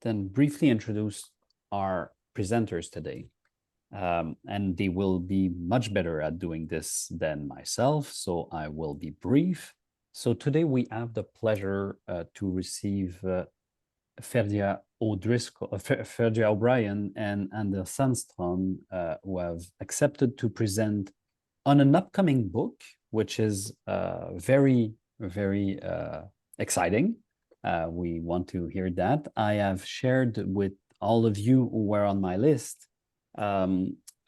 then briefly introduce our presenters today. And they will be much better at doing this than myself, so I will be brief. So today we have the pleasure to receive Ferdia O'Brien and Sandström, who have accepted to present on an upcoming book, which is very, very exciting. We want to hear that. I have shared with all of you who were on my list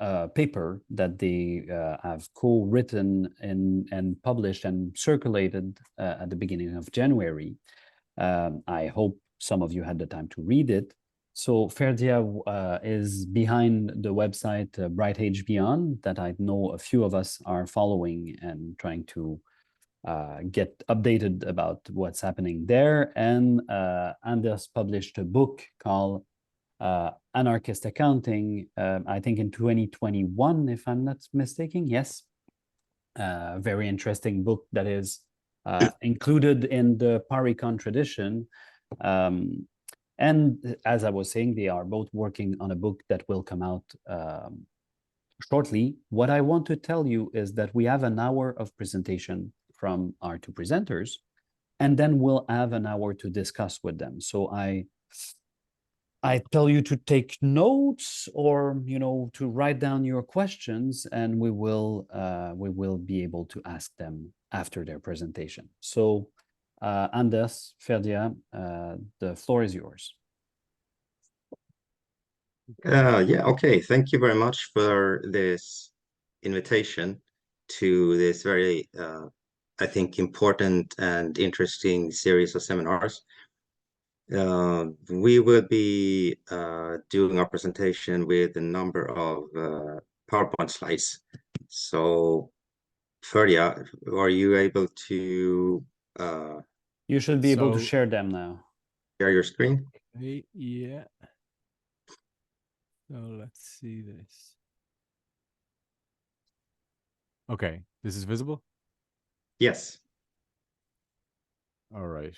a paper that they have co-written and published and circulated at the beginning of January. I hope some of you had the time to read it. So Ferdia is behind the website Bright Age Beyond that I know a few of us are following and trying to get updated about what's happening there. And Anders published a book called Anarchist Accounting, I think in 2021, if I'm not mistaken. Yes. Very interesting book that is included in the Paricon tradition. And as I was saying, they are both working on a book that will come out shortly. What I want to tell you is that we have an hour of presentation from our two presenters, and then we'll have an hour to discuss with them. So I tell you to take notes or, to write down your questions, and we will be able to ask them after their presentation. So Anders, Ferdia, the floor is yours. Yeah, okay. Thank you very much for this invitation to this very, I think, important and interesting series of seminars. We will be doing our presentation with a number of PowerPoint slides. So, Ferdia, are you able to... you should be able to share them now. Share your screen? Okay, yeah. So let's see this. Okay, this is visible? Yes. All right.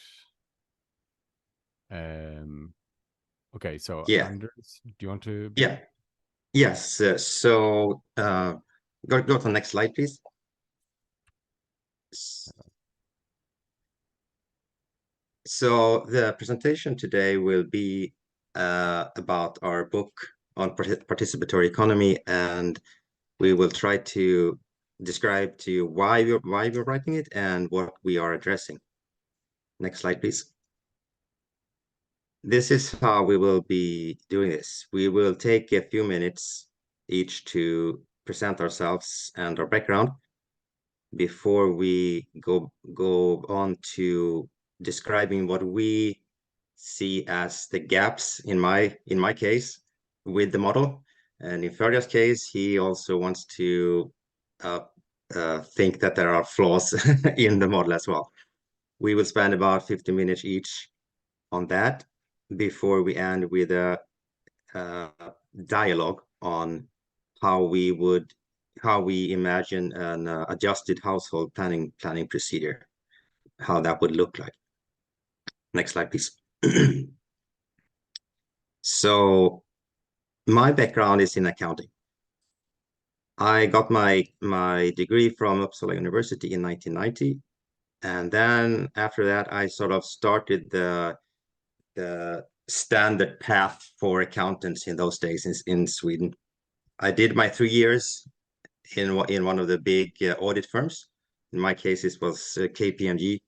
Okay, so yeah. Anders, do you want to? Yeah. Yes. So go to the next slide, please. So the presentation today will be about our book on participatory economy, and we will try to describe to you why we're writing it and what we are addressing. Next slide, please. This is how we will be doing this. We will take a few minutes each to present ourselves and our background before we go on to describing what we see as the gaps in my case with the model, and in Ferdia's case, he also wants to think that there are flaws in the model as well. We will spend about 50 minutes each on that before we end with a dialogue on how we imagine an adjusted household planning procedure, how that would look like. Next slide, please. So my background is in accounting. I got my degree from Uppsala University in 1990, and then after that I sort of started the standard path for accountants in those days in Sweden. I did my 3 years in one of the big audit firms. In my case, it was KPMG.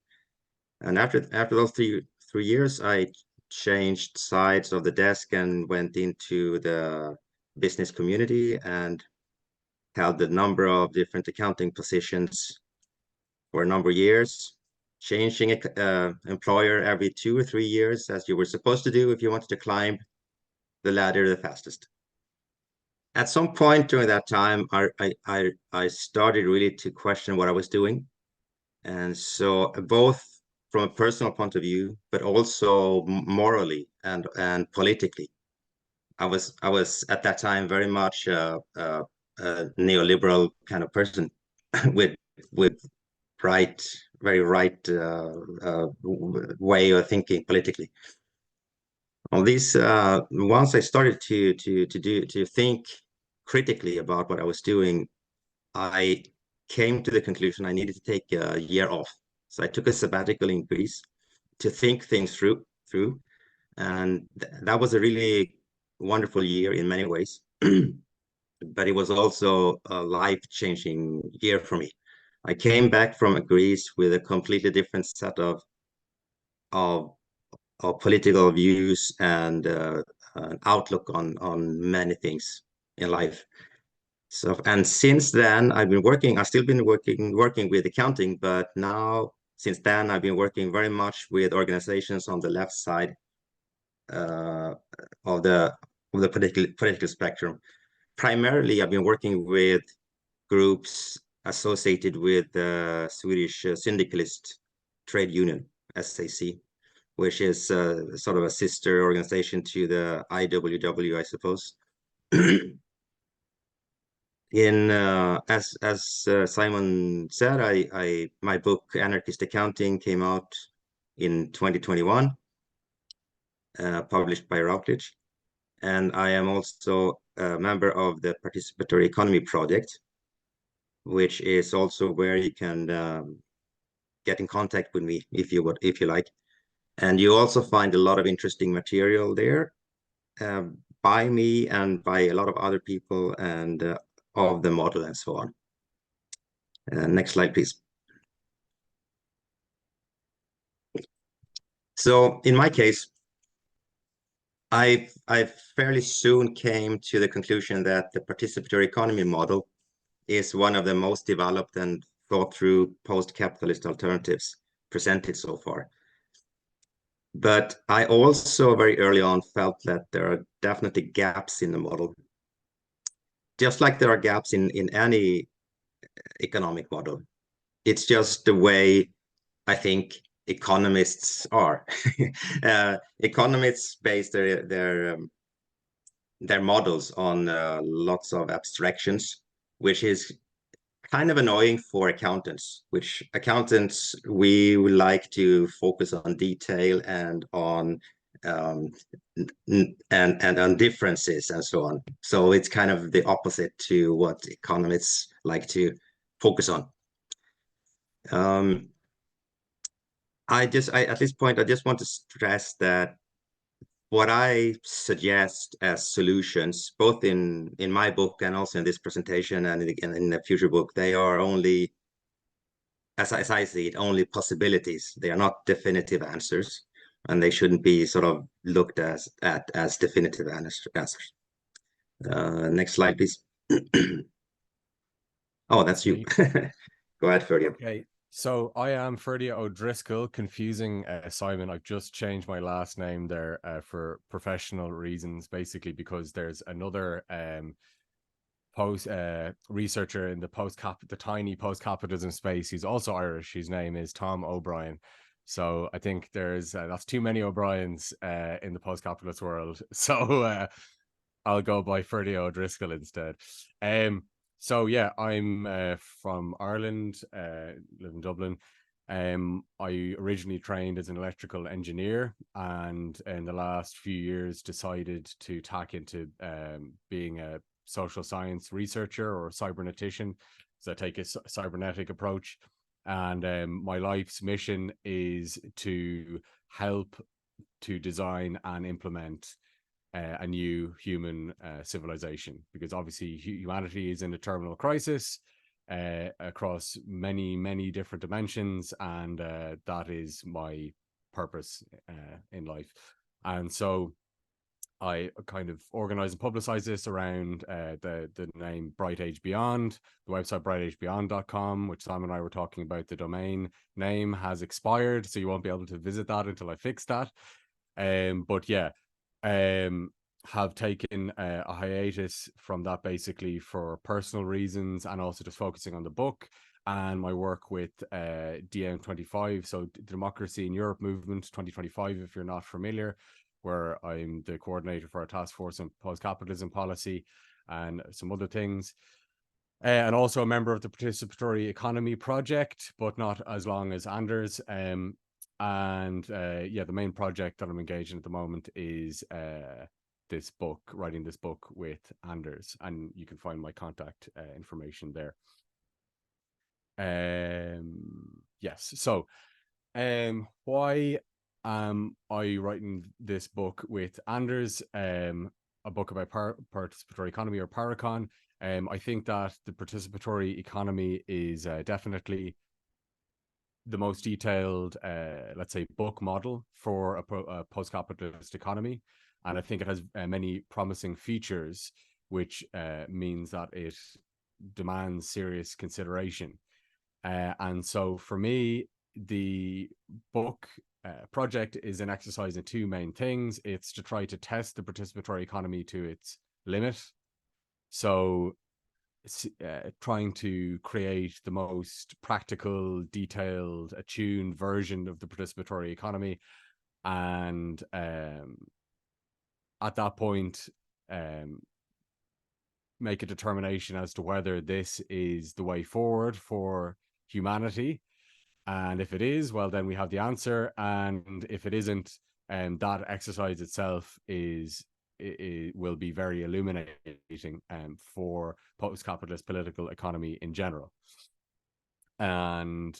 And after those three years, I changed sides of the desk and went into the business community and held a number of different accounting positions for a number of years, changing employer every 2 or 3 years, as you were supposed to do if you wanted to climb the ladder the fastest. At some point during that time, I started really to question what I was doing. And so both from a personal point of view, but also morally and politically, I was at that time very much a neoliberal kind of person with very right way of thinking politically. on this, once I started to think critically about what I was doing, I came to the conclusion I needed to take a year off. So I took a sabbatical in Greece to think things through, and that was a really wonderful year in many ways. But it was also a life-changing year for me. I came back from Greece with a completely different set of political views and an outlook on many things in life. So, and since then, I've still been working with accounting, but now, since then, I've been working very much with organizations on the left side of the political spectrum. Primarily, I've been working with groups associated with the Swedish syndicalist trade union, SAC, which is sort of a sister organization to the IWW, I suppose. As Simon said, my book Anarchist Accounting came out in 2021, published by Routledge, and I am also a member of the Participatory Economy project, which is also where you can get in contact with me if you like, and you also find a lot of interesting material there by me and by a lot of other people and of the model and so on. Next slide, please. So in my case, I fairly soon came to the conclusion that the participatory economy model is one of the most developed and thought through post-capitalist alternatives presented so far. But I also very early on felt that there are definitely gaps in the model. Just like there are gaps in any economic model. It's just the way I think economists are. Economists base their models on lots of abstractions, which is kind of annoying for accountants. Which accountants, we would like to focus on detail and on and on differences and so on. So it's kind of the opposite to what economists like to focus on. At this point, I just want to stress that what I suggest as solutions, both in my book and also in this presentation and in the future book, they are only, as I see it, only possibilities. They are not definitive answers, and they shouldn't be sort of looked at as definitive answers. Next slide, please. Oh, that's you. Go ahead, Ferdia. Okay, so I am Ferdia O'Driscoll. Confusing, Simon. I've just changed my last name there for professional reasons, basically because there's another researcher in the tiny post-capitalism space. He's also Irish. His name is Tom O'Brien. So I think there's that's too many O'Briens in the post-capitalist world. So I'll go by Ferdia O'Driscoll instead. So yeah, I'm from Ireland, live in Dublin. I originally trained as an electrical engineer, and in the last few years decided to tack into being a social science researcher or cybernetician. So I take a cybernetic approach, and my life's mission is to help to design and implement a new human civilization, because obviously humanity is in a terminal crisis across many different dimensions, and that is my purpose in life. And so I kind of organize and publicize this around the name Bright Age Beyond. The website brightAgeBeyond.com, which Sam and I were talking about, the domain name has expired, so you won't be able to visit that until I fix that. But yeah, have taken a hiatus from that basically for personal reasons, and also just focusing on the book and my work with DM25, so Democracy in Europe Movement 2025, if you're not familiar, where I'm the coordinator for a task force on post-capitalism policy and some other things. And also a member of the Participatory Economy project, but not as long as Anders. And yeah, the main project that I'm engaged in at the moment is this book, writing this book with Anders, and you can find my contact information there. Yes, so why am I writing this book with Anders? A book about participatory economy, or Paracon. I think that the participatory economy is definitely the most detailed, let's say, book model for a post-capitalist economy. And I think it has many promising features, which means that it demands serious consideration. And so for me, the book project is an exercise in two main things. It's to try to test the participatory economy to its limit. So trying to create the most practical, detailed, attuned version of the participatory economy. And at that point, make a determination as to whether this is the way forward for humanity. And if it is, well, then we have the answer. And if it isn't, that exercise itself it will be very illuminating for post-capitalist political economy in general. And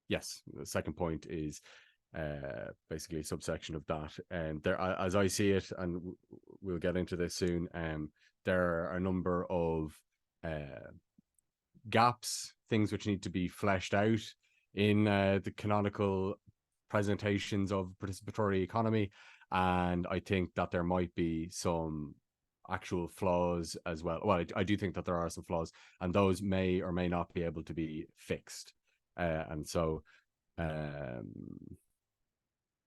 yes, the second point is basically a subsection of that. And there, as I see it, and we'll get into this soon, there are a number of gaps, things which need to be fleshed out in the canonical presentations of participatory economy. And I think that there might be some actual flaws as well. Well, I do think that there are some flaws, and those may or may not be able to be fixed. And so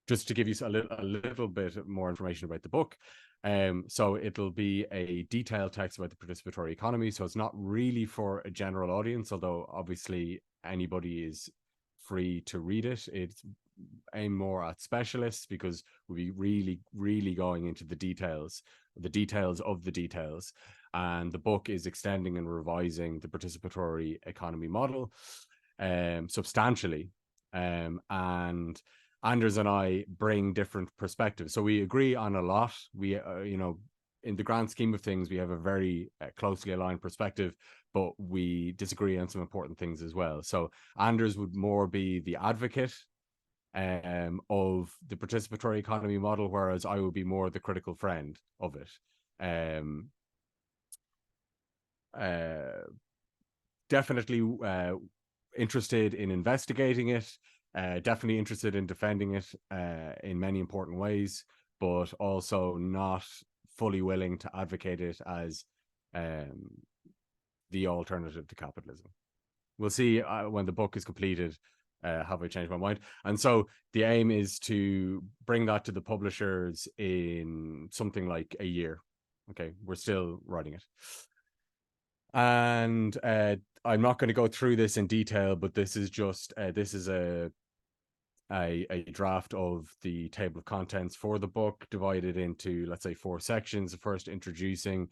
just to give you a little bit more information about the book. So it'll be a detailed text about the participatory economy. So it's not really for a general audience, although obviously anybody is free to read it. It's aimed more at specialists, because we'll be really going into the details of the details. And the book is extending and revising the participatory economy model substantially. And Anders and I bring different perspectives. So we agree on a lot. We, in the grand scheme of things, we have a very closely aligned perspective, but we disagree on some important things as well. So Anders would more be the advocate of the participatory economy model, whereas I would be more the critical friend of it. Definitely interested in investigating it, definitely interested in defending it in many important ways, but also not fully willing to advocate it as the alternative to capitalism. We'll see when the book is completed, have I changed my mind. And so the aim is to bring that to the publishers in something like a year. Okay, we're still writing it. And I'm not going to go through this in detail, but this is just this is a draft of the table of contents for the book, divided into, let's say, 4 sections. The first, introducing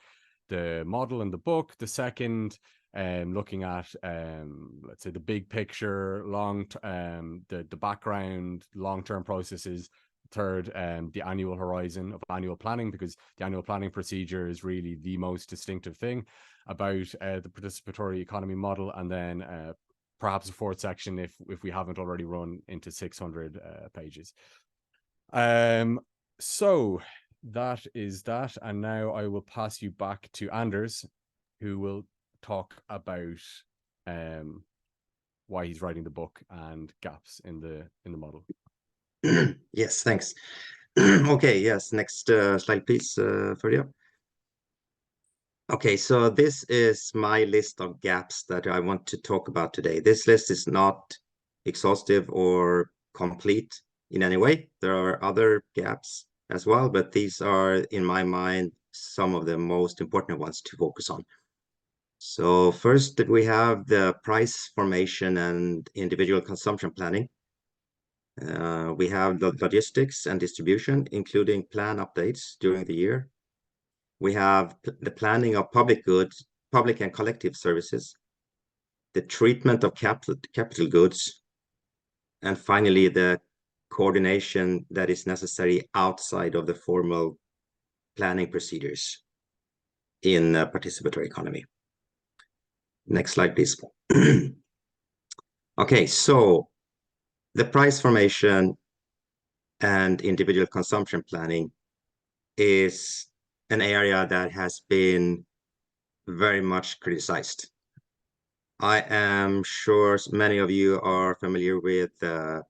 the model and the book. The second, looking at let's say the big picture, the background, long-term processes. Third, the annual horizon of annual planning, because the annual planning procedure is really the most distinctive thing about the participatory economy model. And then perhaps a 4th section if we haven't already run into 600 pages. So that is that. And now I will pass you back to Anders, who will talk about why he's writing the book and gaps in the model. Yes, thanks. Okay, yes, next slide, please, Ferdia. Okay, so this is my list of gaps that I want to talk about today. This list is not exhaustive or complete in any way. There are other gaps as well, but these are, in my mind, some of the most important ones to focus on. So first, we have the price formation and individual consumption planning. We have the logistics and distribution, including plan updates during the year. We have the planning of public goods, public and collective services, the treatment of capital goods, And finally, the coordination that is necessary outside of the formal planning procedures in a participatory economy. Next slide, please. Okay, so the price formation and individual consumption planning is an area that has been very much criticized. I am sure many of you are familiar with the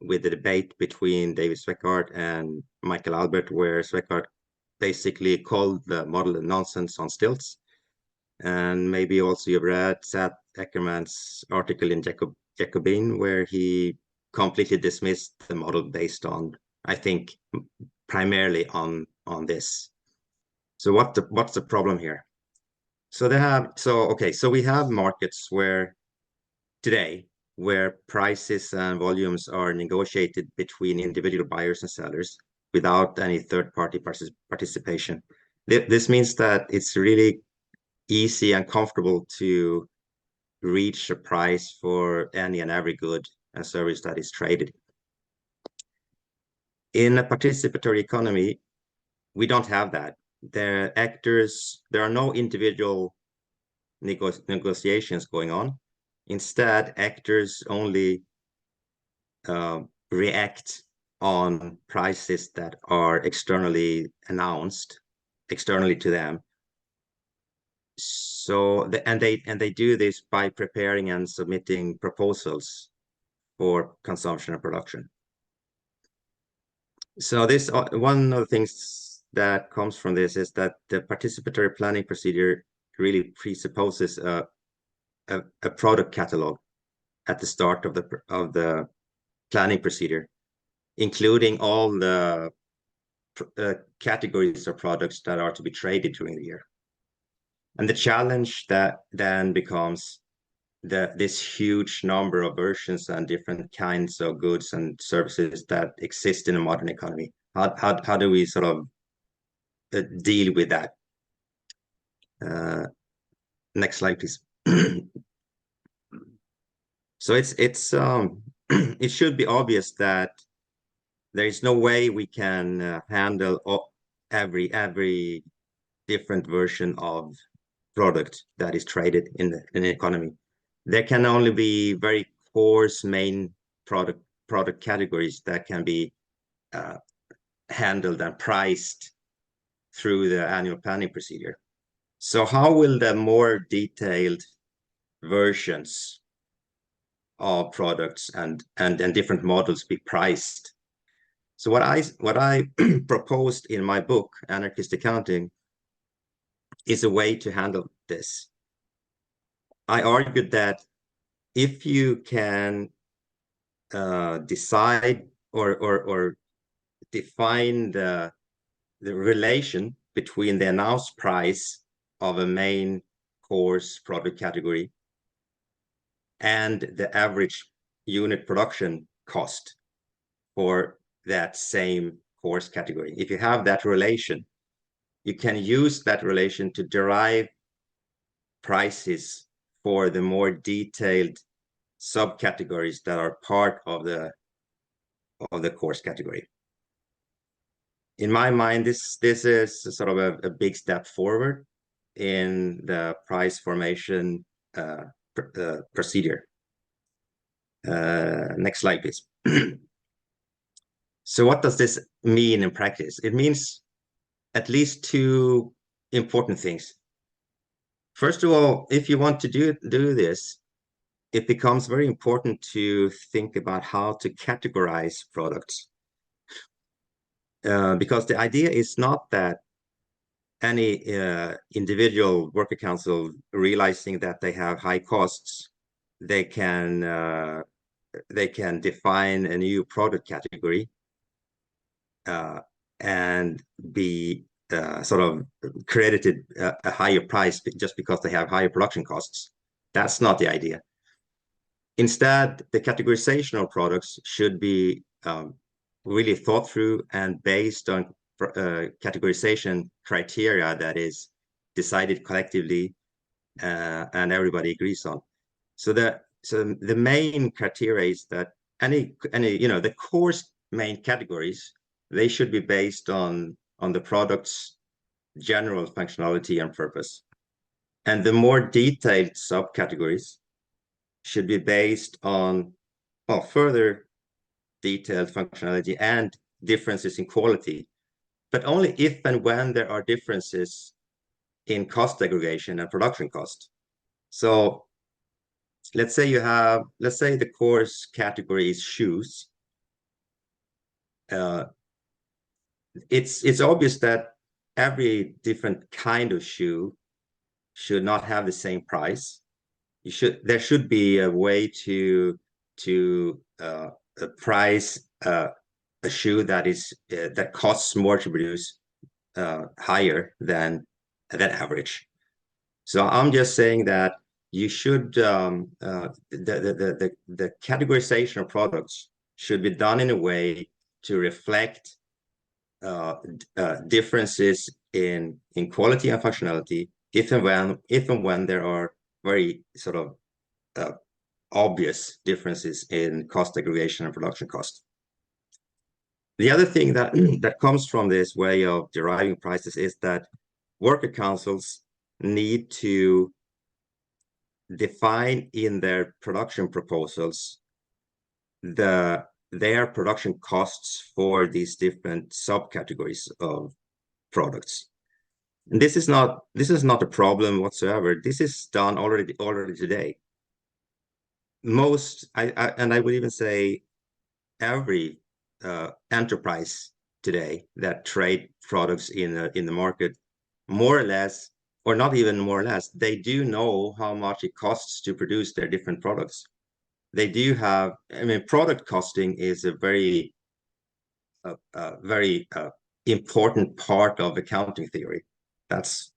debate between David Sweckart and Michael Albert, where Sweckart basically called the model nonsense on stilts. And maybe also you've read Seth Eckermann's article in Jacobin, where he completely dismissed the model based on, I think, primarily on this. So what's the problem here? So we have markets where today where prices and volumes are negotiated between individual buyers and sellers without any third-party participation. This means that it's really easy and comfortable to reach a price for any and every good and service that is traded. In a participatory economy, we don't have that. There are no individual negotiations going on. Instead, actors only react on prices that are externally announced, externally to them. So they do this by preparing and submitting proposals for consumption and production. So this one of the things that comes from this is that the participatory planning procedure really presupposes a product catalog at the start of the planning procedure, including all the categories of products that are to be traded during the year. And the challenge that then becomes this huge number of versions and different kinds of goods and services that exist in a modern economy. How do we sort of deal with that? Next slide, please. So it should be obvious that there is no way we can handle every different version of product that is traded in the economy. There can only be very coarse main product categories that can be handled and priced through the annual planning procedure. So how will the more detailed versions of products and different models be priced? So what I proposed in my book, Anarchist Accounting, is a way to handle this. I argued that if you can decide or define the relation between the announced price of a main course product category and the average unit production cost for that same course category, if you have that relation, you can use that relation to derive prices for the more detailed subcategories that are part of the course category. In my mind, this is sort of a big step forward in the price formation procedure. Next slide, please. So what does this mean in practice? It means at least two important things. First of all, if you want to do this, it becomes very important to think about how to categorize products. Because the idea is not that any individual worker council realizing that they have high costs, they can define a new product category and be sort of credited a higher price just because they have higher production costs. That's not the idea. Instead, the categorization of products should be really thought through and based on categorization criteria that is decided collectively and everybody agrees on. So the main criteria is that the course main categories, they should be based on the product's general functionality and purpose. And the more detailed subcategories should be based on further detailed functionality and differences in quality, but only if and when there are differences in cost aggregation and production cost. So let's say the course category is shoes. It's obvious that every different kind of shoe should not have the same price. There should be a way to price a shoe that costs more to produce higher than average. So I'm just saying that you should the categorization of products should be done in a way to reflect differences in quality and functionality, if and when there are very sort of obvious differences in cost aggregation and production cost. The other thing that comes from this way of deriving prices is that worker councils need to define in their production proposals their production costs for these different subcategories of products. And this is not a problem whatsoever. This is done already today. I would even say every enterprise today that trade products in the market, more or less, or not even more or less, they do know how much it costs to produce their different products. They do have, product costing is a very important part of accounting theory. That's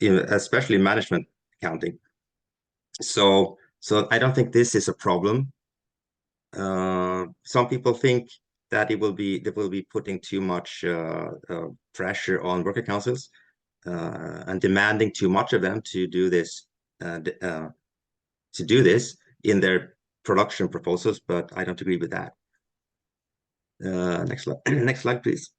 especially management accounting. So I don't think this is a problem. Some people think that they will be putting too much pressure on worker councils and demanding too much of them to do this in their production proposals, but I don't agree with that. Next slide. Next slide, please.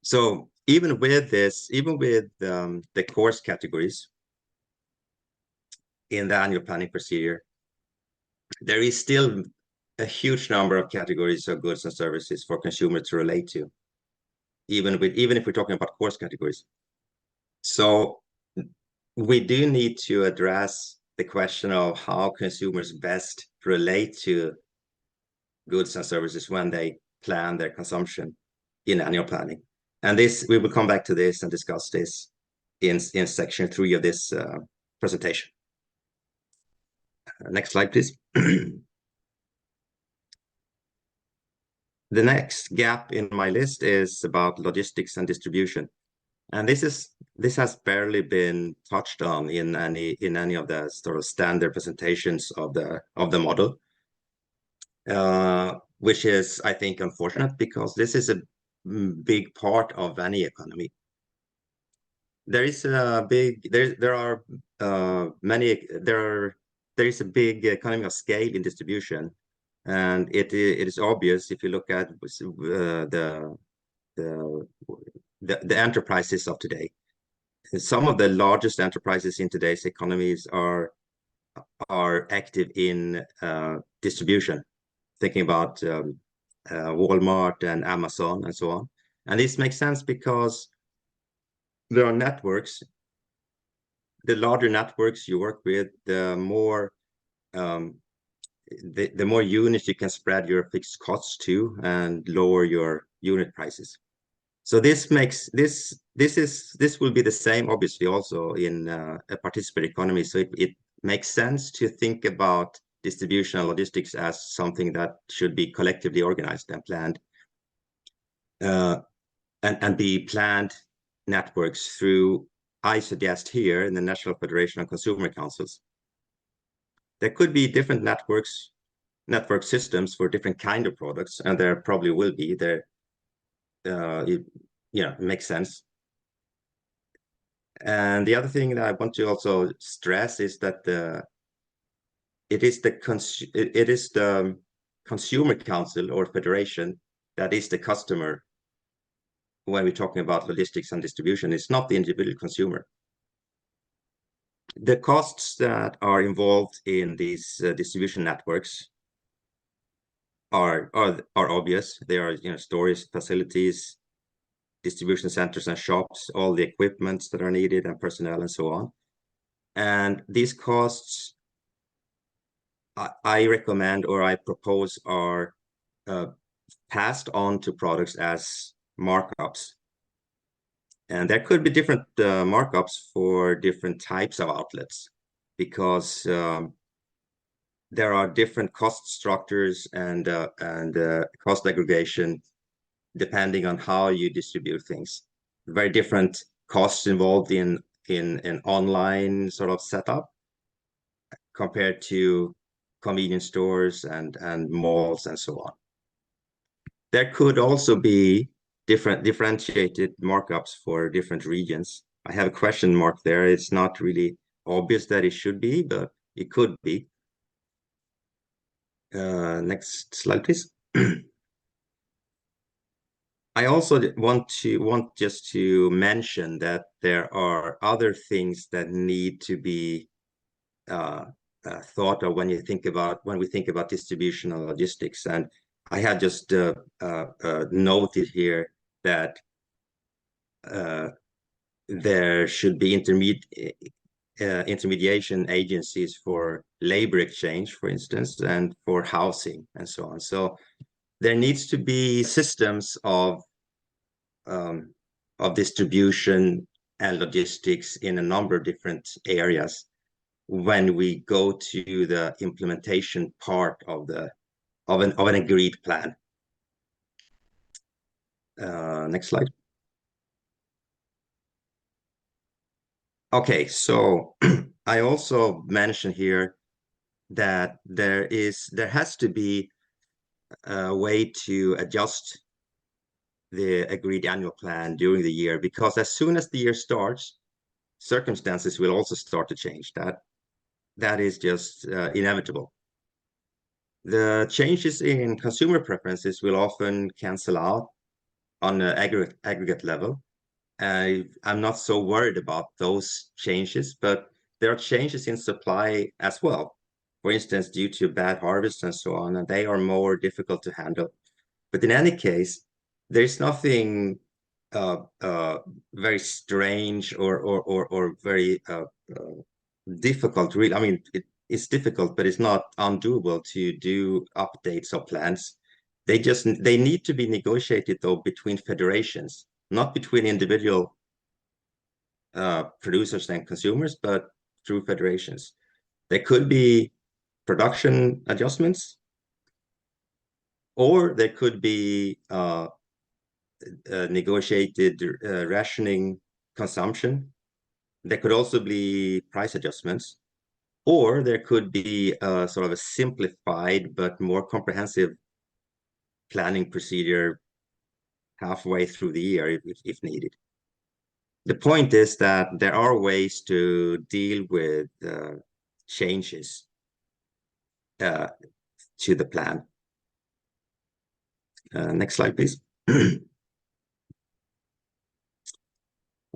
So even with the course categories in the annual planning procedure, there is still a huge number of categories of goods and services for consumers to relate to, even if we're talking about course categories. So we do need to address the question of how consumers best relate to goods and services when they plan their consumption in annual planning. And we will come back to this and discuss this in section 3 of this presentation. Next slide, please. The next gap in my list is about logistics and distribution. And this has barely been touched on in any of the sort of standard presentations of the model, which is, I think, unfortunate, because this is a big part of any economy. There is a big economy of scale in distribution, and it is obvious if you look at the enterprises of today. Some of the largest enterprises in today's economies are active in distribution, thinking about Walmart and Amazon and so on. And this makes sense because there are networks. The larger networks you work with, the more units you can spread your fixed costs to and lower your unit prices. So this will be the same, obviously, also in a participatory economy. So it makes sense to think about distribution and logistics as something that should be collectively organized and planned, and be planned networks through, I suggest here, in the National Federation of Consumer Councils. There could be different network systems for different kind of products, and there probably will be. It makes sense. And the other thing that I want to also stress is that it is the consumer council or federation that is the customer when we're talking about logistics and distribution. It's not the individual consumer. The costs that are involved in these distribution networks are obvious. They are, storage facilities, distribution centers and shops, all the equipments that are needed and personnel and so on. And these costs, I recommend or I propose are passed on to products as markups. And there could be different markups for different types of outlets, because there are different cost structures and cost aggregation depending on how you distribute things. Very different costs involved in an online sort of setup compared to convenience stores and malls and so on. There could also be differentiated markups for different regions. I have a question mark there. It's not really obvious that it should be, but it could be. Next slide, please. I also want just to mention that there are other things that need to be thought of when we think about distribution and logistics. And I have just noted here that there should be intermediation agencies for labor exchange, for instance, and for housing and so on. So there needs to be systems of distribution and logistics in a number of different areas when we go to the implementation part of an agreed plan. Next slide. Okay, so I also mentioned here that there has to be a way to adjust the agreed annual plan during the year, because as soon as the year starts, circumstances will also start to change. That is just inevitable. The changes in consumer preferences will often cancel out on an aggregate level. I'm not so worried about those changes, but there are changes in supply as well. For instance, due to bad harvests and so on, and they are more difficult to handle. But in any case, there's nothing very strange or very difficult. Really, I mean, it's difficult, but it's not undoable to do updates of plans. They need to be negotiated though between federations, not between individual producers and consumers, but through federations. There could be production adjustments, or there could be negotiated rationing consumption. There could also be price adjustments, or there could be sort of a simplified but more comprehensive planning procedure halfway through the year if needed. The point is that there are ways to deal with changes to the plan. Next slide, please.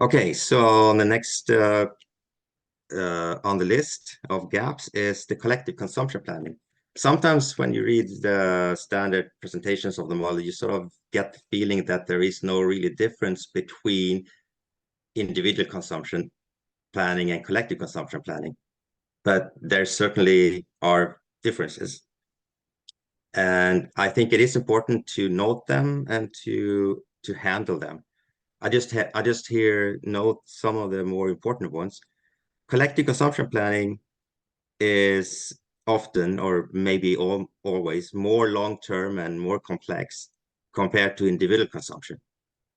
Okay, so on the next on the list of gaps is the collective consumption planning. Sometimes when you read the standard presentations of the model, you sort of get the feeling that there is no really difference between individual consumption planning and collective consumption planning, but there certainly are differences. And I think it is important to note them and to handle them. I just here note some of the more important ones. Collective consumption planning is often, or maybe always, more long-term and more complex compared to individual consumption.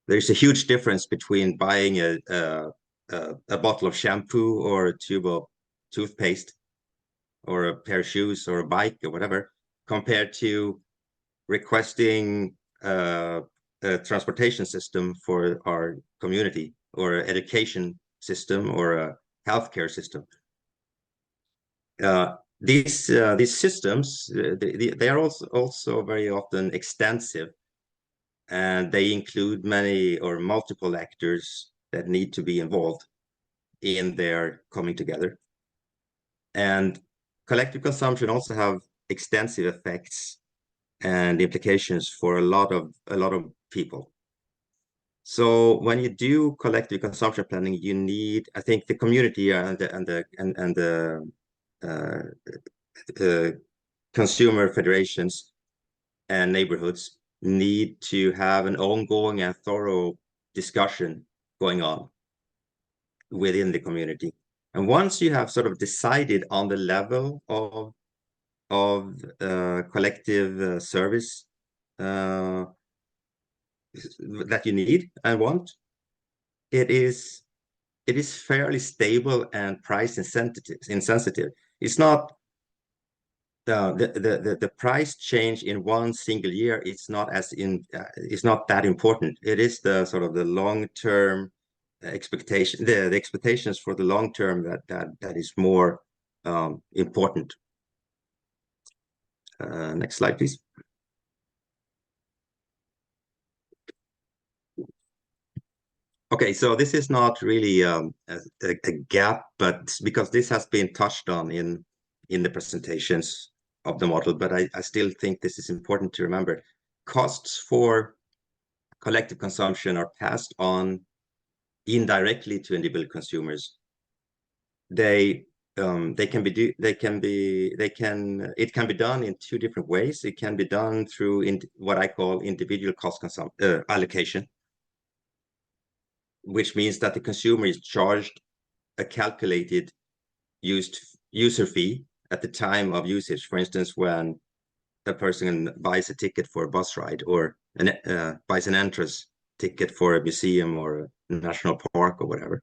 There's a huge difference between buying a bottle of shampoo or a tube of toothpaste or a pair of shoes or a bike or whatever, compared to requesting a transportation system for our community or education system or a healthcare system. These systems, they are also very often extensive, and they include many or multiple actors that need to be involved in their coming together. And collective consumption also have extensive effects and implications for a lot of people. So when you do collective consumption planning, you need, I think, the community and the consumer federations and neighborhoods need to have an ongoing and thorough discussion going on within the community. And once you have sort of decided on the level of collective service that you need and want, it is fairly stable and price insensitive. It's not the price change in one single year. It's not that important. It is the sort of the long-term expectation, the expectations for the long term that is more important. Next slide, please. Okay, so this is not really a gap, but because this has been touched on in the presentations of the model, but I still think this is important to remember. Costs for collective consumption are passed on indirectly to individual consumers. It can be done in two different ways. It can be done through what I call individual cost allocation, which means that the consumer is charged a calculated user fee at the time of usage. For instance, when a person buys a ticket for a bus ride, or buys an entrance ticket for a museum or a national park or whatever.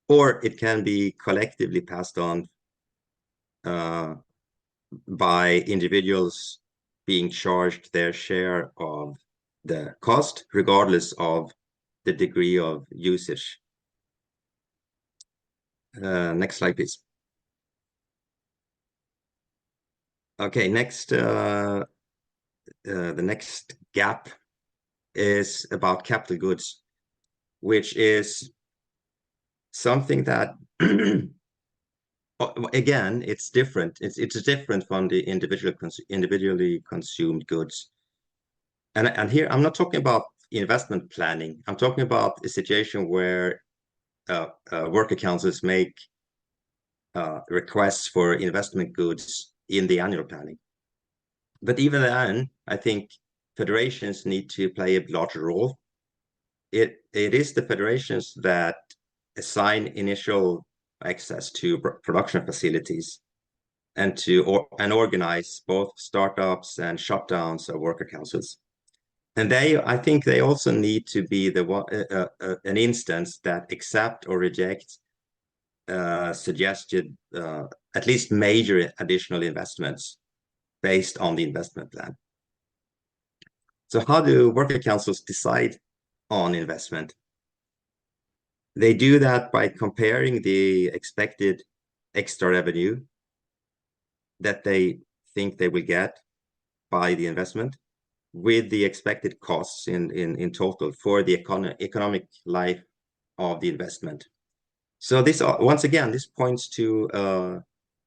Or it can be collectively passed on by individuals being charged their share of the cost, regardless of the degree of usage. Next slide, please. Okay, next, the next gap is about capital goods, which is something that again, it's different. It's different from the individually consumed goods. And here I'm not talking about investment planning. I'm talking about a situation where worker councils make requests for investment goods in the annual planning. But even then, I think federations need to play a larger role. It is the federations that assign initial access to production facilities and organize both startups and shutdowns of worker councils. And I think they also need to be an instance that accept or reject suggested at least major additional investments based on the investment plan. So how do worker councils decide on investment? They do that by comparing the expected extra revenue that they think they will get by the investment with the expected costs in total for the economic life of the investment. So this, once again, this points to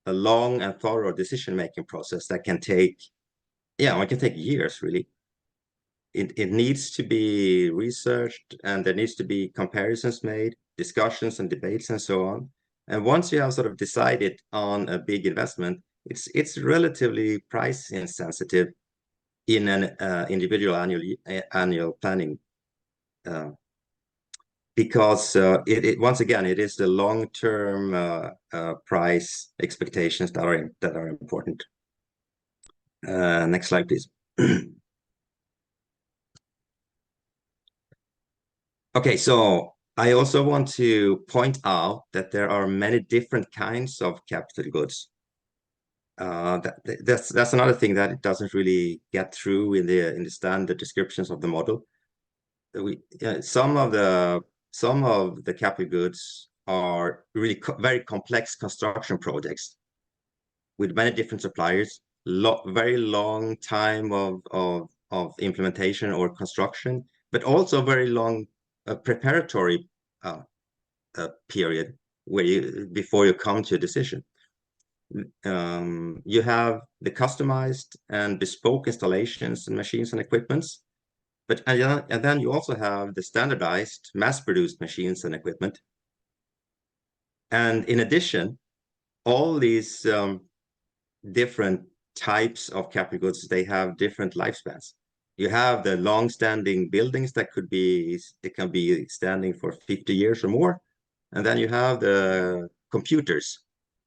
a long and thorough decision-making process that can take, it can take years, really. It needs to be researched, and there needs to be comparisons made, discussions and debates and so on. And once you have sort of decided on a big investment, it's relatively price insensitive in an individual annual planning, because once again, it is the long-term price expectations that are important. Next slide, please. Okay, so I also want to point out that there are many different kinds of capital goods. That's another thing that it doesn't really get through in the standard descriptions of the model. Some of the capital goods are really very complex construction projects with many different suppliers, very long time of implementation or construction, but also very long preparatory period before you come to a decision. You have the customized and bespoke installations and machines and equipments, and then you also have the standardized, mass-produced machines and equipment. And in addition, all these different types of capital goods, they have different lifespans. You have the long-standing buildings that can be standing for 50 years or more, and then you have the computers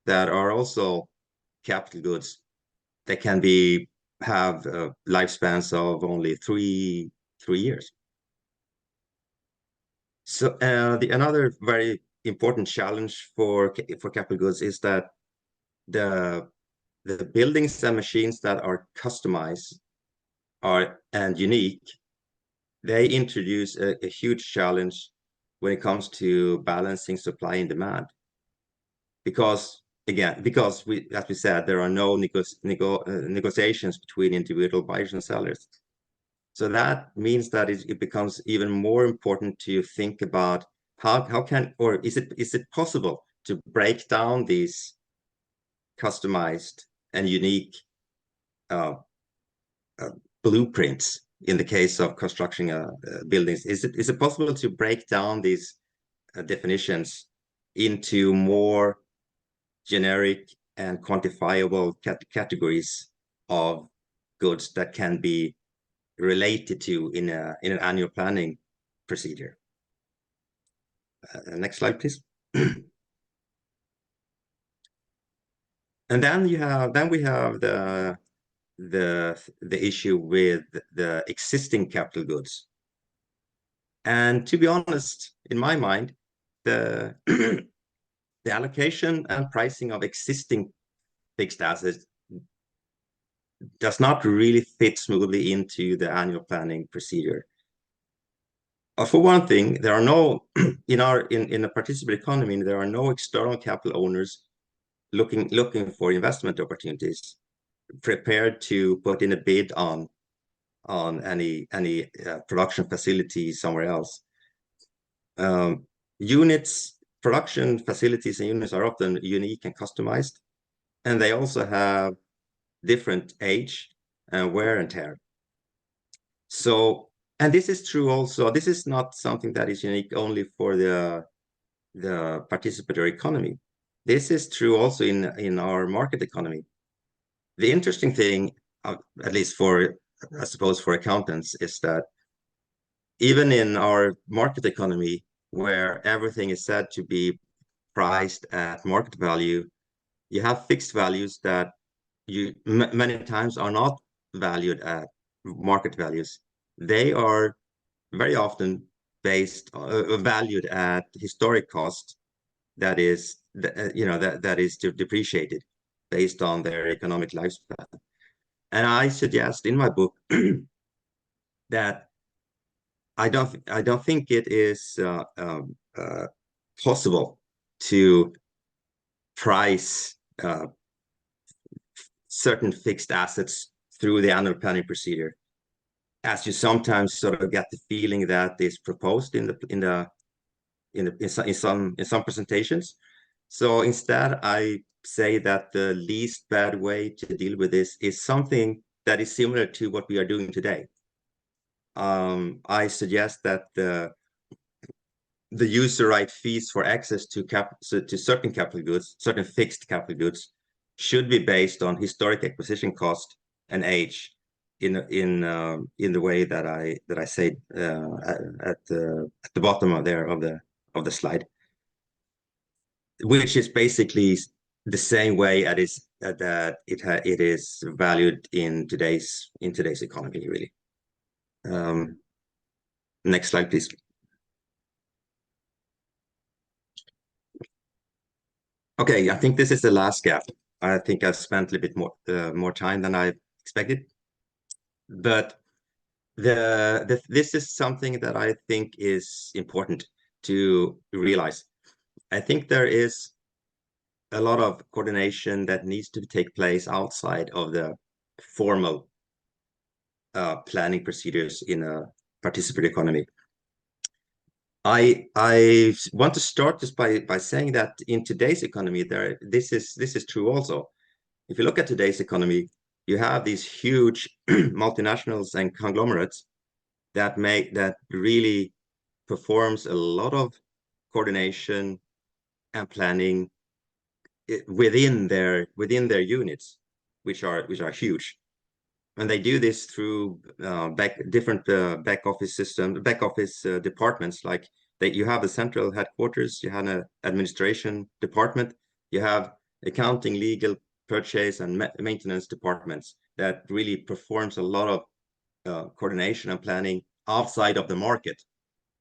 that are also capital goods. They can have lifespans of only three years. So another very important challenge for capital goods is that the buildings and machines that are customized and unique, they introduce a huge challenge when it comes to balancing supply and demand. Because as we said, there are no negotiations between individual buyers and sellers. So that means that it becomes even more important to think about is it possible to break down these customized and unique blueprints in the case of constructing buildings? Is it possible to break down these definitions into more generic and quantifiable categories of goods that can be related to in an annual planning procedure? Next slide, please. And then we have the issue with the existing capital goods. And to be honest, in my mind, the the allocation and pricing of existing fixed assets does not really fit smoothly into the annual planning procedure. For one thing, there are no in a participatory economy, there are no external capital owners looking for investment opportunities, prepared to put in a bid on any production facility somewhere else. Production facilities and units are often unique and customized, and they also have different age and wear and tear. So, and this is true also, this is not something that is unique only for the participatory economy. This is true also in our market economy. The interesting thing, at least I suppose for accountants, is that even in our market economy, where everything is said to be priced at market value, you have fixed values that many times are not valued at market values. They are very often valued at historic cost that is depreciated based on their economic lifespan. And I suggest in my book that I don't think it is possible to price certain fixed assets through the annual planning procedure, as you sometimes sort of get the feeling that is proposed in some presentations. So instead, I say that the least bad way to deal with this is something that is similar to what we are doing today. I suggest that the user right fees for access to certain capital goods, certain fixed capital goods, should be based on historic acquisition cost and age, in the way that I say at the bottom of the slide, which is basically the same way that it is valued in today's economy, really. Next slide, please. Okay, I think this is the last gap. I think I've spent a little bit more time than I expected, but this is something that I think is important to realize. I think there is a lot of coordination that needs to take place outside of the formal planning procedures in a participatory economy. I want to start just by saying that in today's economy, this is true also. If you look at today's economy, you have these huge multinationals and conglomerates that really performs a lot of coordination and planning within their units, which are huge, and they do this through different back office departments. Like you have a central headquarters, you have an administration department, you have accounting, legal, purchase, and maintenance departments that really performs a lot of coordination and planning outside of the market.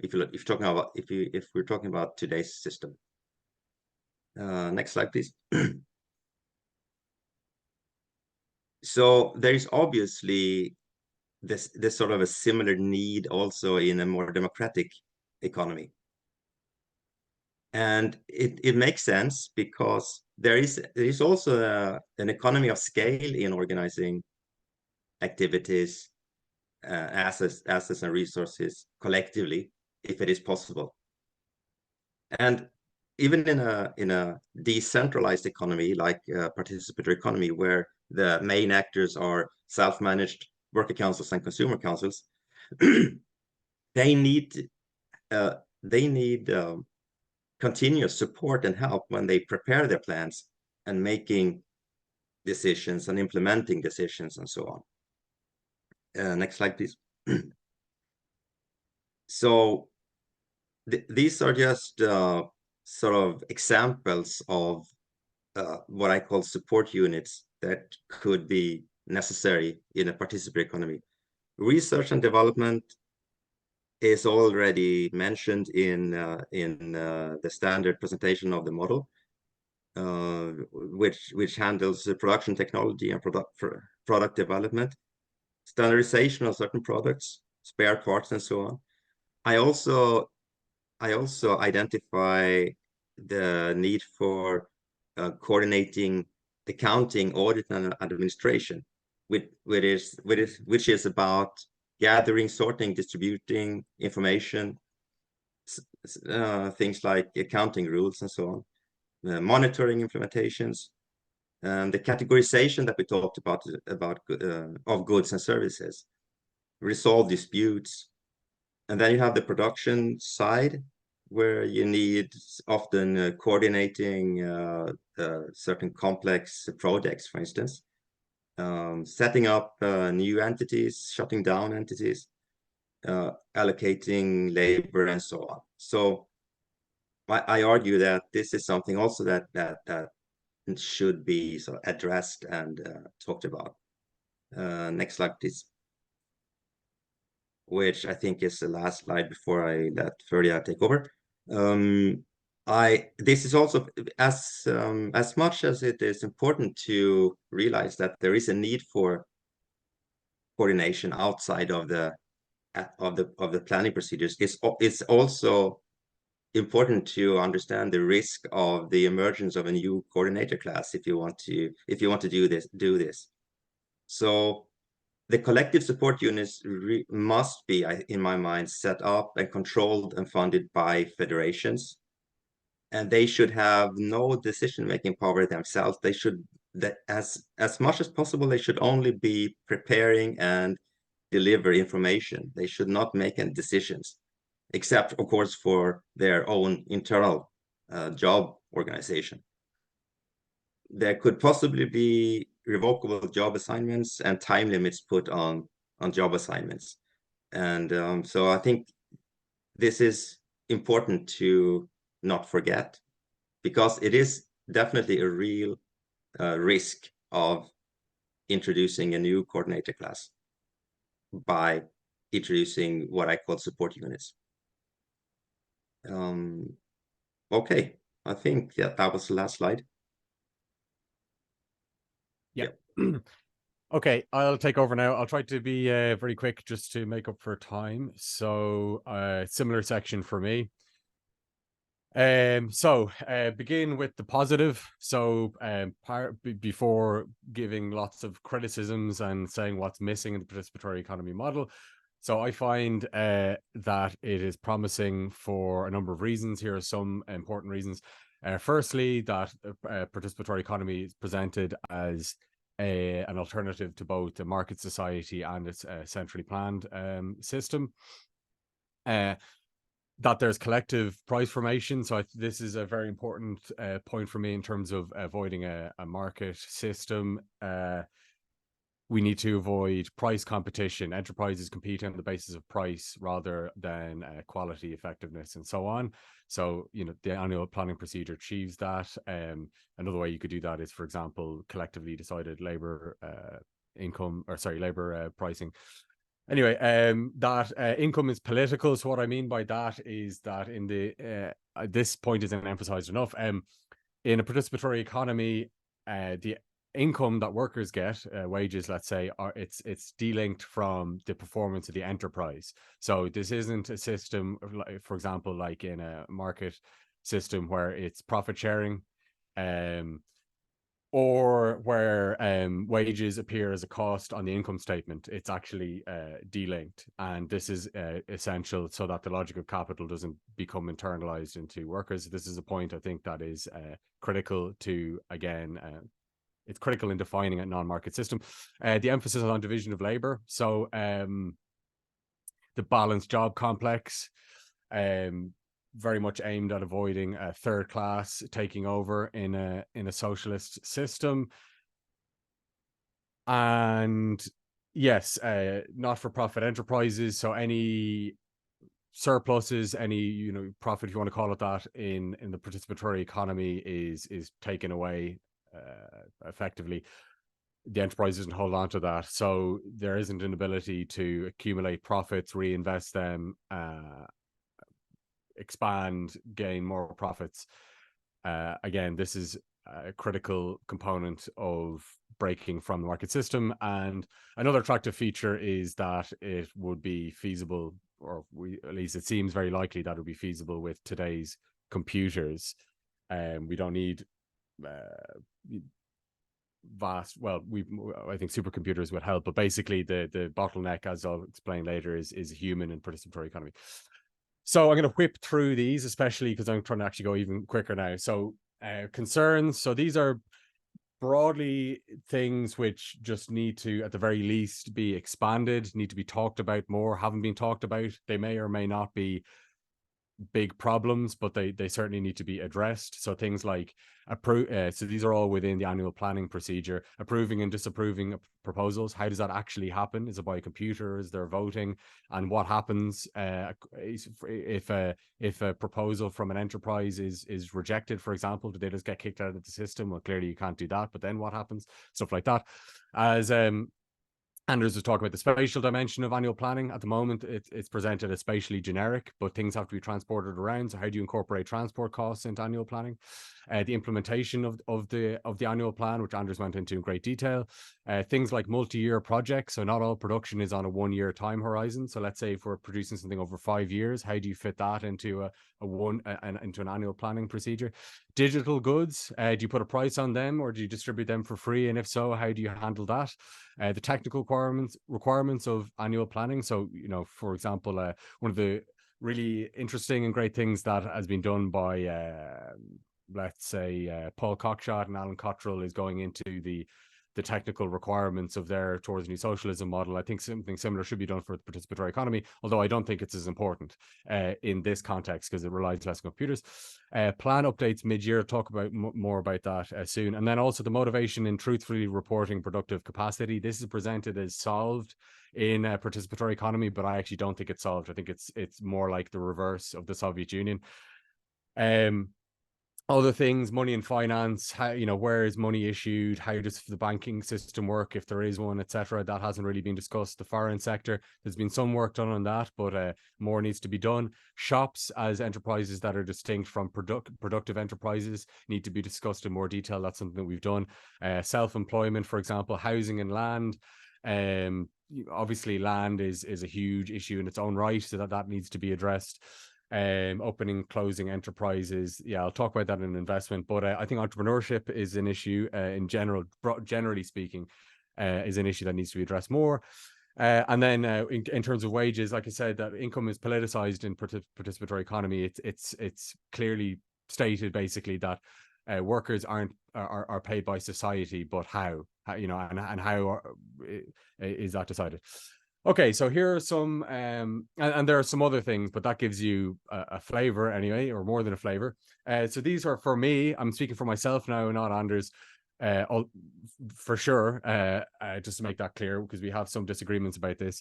If we're talking about today's system. Next slide, please. So there is obviously this sort of a similar need also in a more democratic economy. And it makes sense because there is also an economy of scale in organizing activities, assets and resources collectively, if it is possible. And even in a decentralized economy like a participatory economy, where the main actors are self-managed worker councils and consumer councils, they need continuous support and help when they prepare their plans and making decisions and implementing decisions and so on. Next slide, please. So these are just sort of examples of what I call support units that could be necessary in a participatory economy. Research and development is already mentioned in the standard presentation of the model, which handles production technology and product development, standardization of certain products, spare parts, and so on. I also identify the need for coordinating accounting, audit, and administration, which is about gathering, sorting, distributing information, things like accounting rules and so on, monitoring implementations, and the categorization that we talked about of goods and services, resolve disputes. And then you have the production side, where you need often coordinating certain complex projects, for instance, setting up new entities, shutting down entities, allocating labor, and so on. So I argue that this is something also that should be sort of addressed and talked about. Next slide, please. Which I think is the last slide before I let Ferdia take over. This is also as much as it is important to realize that there is a need for coordination outside of the planning procedures. It's also important to understand the risk of the emergence of a new coordinator class if you want to do this. So the collective support units must be, in my mind, set up and controlled and funded by federations, and they should have no decision-making power themselves. They should, as much as possible, they should only be preparing and deliver information. They should not make any decisions, except, of course, for their own internal job organization. There could possibly be revocable job assignments and time limits put on job assignments. And so I think this is important to not forget, because it is definitely a real risk of introducing a new coordinator class by introducing what I call support units. Okay, I think that was the last slide. Yeah. Okay, I'll take over now. I'll try to be very quick just to make up for time. So similar section for me. Begin with the positive. So before giving lots of criticisms and saying what's missing in the participatory economy model. So I find that it is promising for a number of reasons. Here are some important reasons. Firstly, that participatory economy is presented as an alternative to both a market society and its centrally planned system. That there's collective price formation. So this is a very important point for me in terms of avoiding a market system. We need to avoid price competition. Enterprises compete on the basis of price rather than quality, effectiveness, and so on. So, the annual planning procedure achieves that. Another way you could do that is, for example, collectively decided labor pricing. Anyway, that income is political. So what I mean by that is that in this point isn't emphasized enough. In a participatory economy, the income that workers get, wages, let's say, it's delinked from the performance of the enterprise. So this isn't a system, for example, like in a market system where it's profit sharing, or where wages appear as a cost on the income statement. It's actually delinked, and this is essential so that the logic of capital doesn't become internalized into workers. This is a point I think that is critical to, again, it's critical in defining a non-market system. The emphasis on division of labor. So the balanced job complex, very much aimed at avoiding a third class taking over in a socialist system. And yes, not-for-profit enterprises. So any surpluses, any profit, if you want to call it that, in the participatory economy is taken away effectively. The enterprise doesn't hold on to that, so there isn't an ability to accumulate profits, reinvest them, expand, gain more profits. Again, this is a critical component of breaking from the market system. And another attractive feature is that it would be feasible, or at least it seems very likely that it would be feasible with today's computers. We don't need I think supercomputers would help, but basically the bottleneck, as I'll explain later, is human in participatory economy. So I'm going to whip through these, especially because I'm trying to actually go even quicker now. So concerns. So these are broadly things which just need to, at the very least, be expanded, need to be talked about more, haven't been talked about. They may or may not be big problems, but they certainly need to be addressed. So things like so these are all within the annual planning procedure. Approving and disapproving of proposals, how does that actually happen? Is it by a computer? Is there voting? And what happens if a proposal from an enterprise is rejected, for example? Do they just get kicked out of the system? Well, clearly you can't do that, but then what happens? Stuff like that. As Anders was talking about the spatial dimension of annual planning. At the moment, it's presented as spatially generic, but things have to be transported around. So how do you incorporate transport costs into annual planning? The implementation of the annual plan, which Anders went into in great detail. Things like multi-year projects. So not all production is on a 1-year time horizon. So let's say if we're producing something over 5 years, how do you fit that into into an annual planning procedure? Digital goods, do you put a price on them, or do you distribute them for free? And if so, how do you handle that? The technical requirements of annual planning. So, for example, one of the really interesting and great things that has been done by, let's say, Paul Cockshott and Alan Cottrell is going into the technical requirements of their Towards New Socialism model. I think something similar should be done for the participatory economy, although I don't think it's as important in this context because it relies less on computers. Plan updates mid-year, talk about more about that soon. And then also the motivation in truthfully reporting productive capacity. This is presented as solved in participatory economy, but I actually don't think it's solved. I think it's more like the reverse of the Soviet Union. Other things, money and finance, how, where is money issued? How does the banking system work, if there is one, etc.? That hasn't really been discussed. The foreign sector, there's been some work done on that, but more needs to be done. Shops as enterprises that are distinct from productive enterprises need to be discussed in more detail. That's something that we've done. Self-employment, for example, housing and land. Obviously, land is a huge issue in its own right, so that needs to be addressed. opening, closing enterprises. Yeah, I'll talk about that in investment, but I think entrepreneurship is an issue in general, generally speaking, is an issue that needs to be addressed more. And then in terms of wages, like I said, that income is politicized in participatory economy. It's clearly stated basically that workers are paid by society, but how you know, and how is that decided? Okay, so here are some, and there are some other things, but that gives you a flavor anyway, or more than a flavor. So these are, for me, I'm speaking for myself now, not Anders, for sure, just to make that clear, because we have some disagreements about this.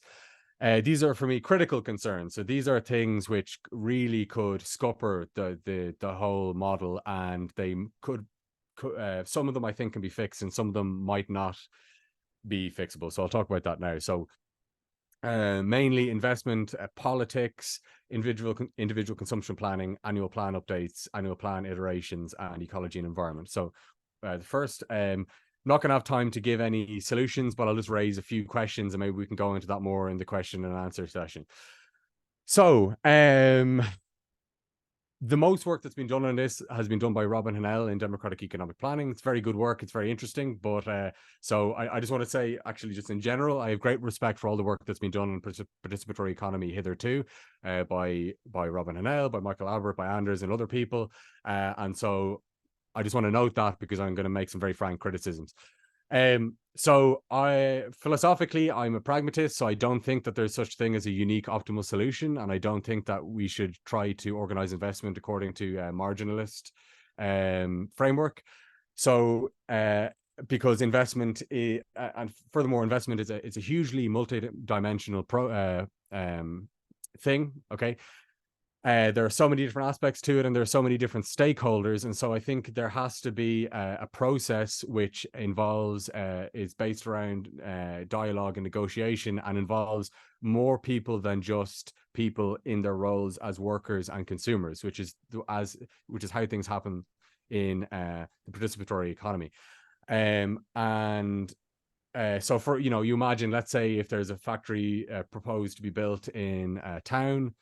These are, for me, critical concerns. So these are things which really could scupper the whole model, and they could some of them I think can be fixed, and some of them might not be fixable. So I'll talk about that now. So mainly investment, politics, individual consumption planning, annual plan updates, annual plan iterations, and ecology and environment. So the first, not going to have time to give any solutions, but I'll just raise a few questions and maybe we can go into that more in the question and answer session. So the most work that's been done on this has been done by Robin Hanel in Democratic Economic Planning. It's very good work. It's very interesting. But so I just want to say, actually, just in general, I have great respect for all the work that's been done on participatory economy hitherto by Robin Hanel, by Michael Albert, by Anders and other people. And so I just want to note that because I'm going to make some very frank criticisms. So philosophically, I'm a pragmatist, so I don't think that there's such thing as a unique optimal solution, and I don't think that we should try to organize investment according to a marginalist framework. So because investment and furthermore, investment is a hugely multi-dimensional thing. Okay. There are so many different aspects to it, and there are so many different stakeholders. And so I think there has to be a process which involves, is based around dialogue and negotiation, and involves more people than just people in their roles as workers and consumers, which is how things happen in the participatory economy. So for, you imagine, let's say if there's a factory proposed to be built in a town,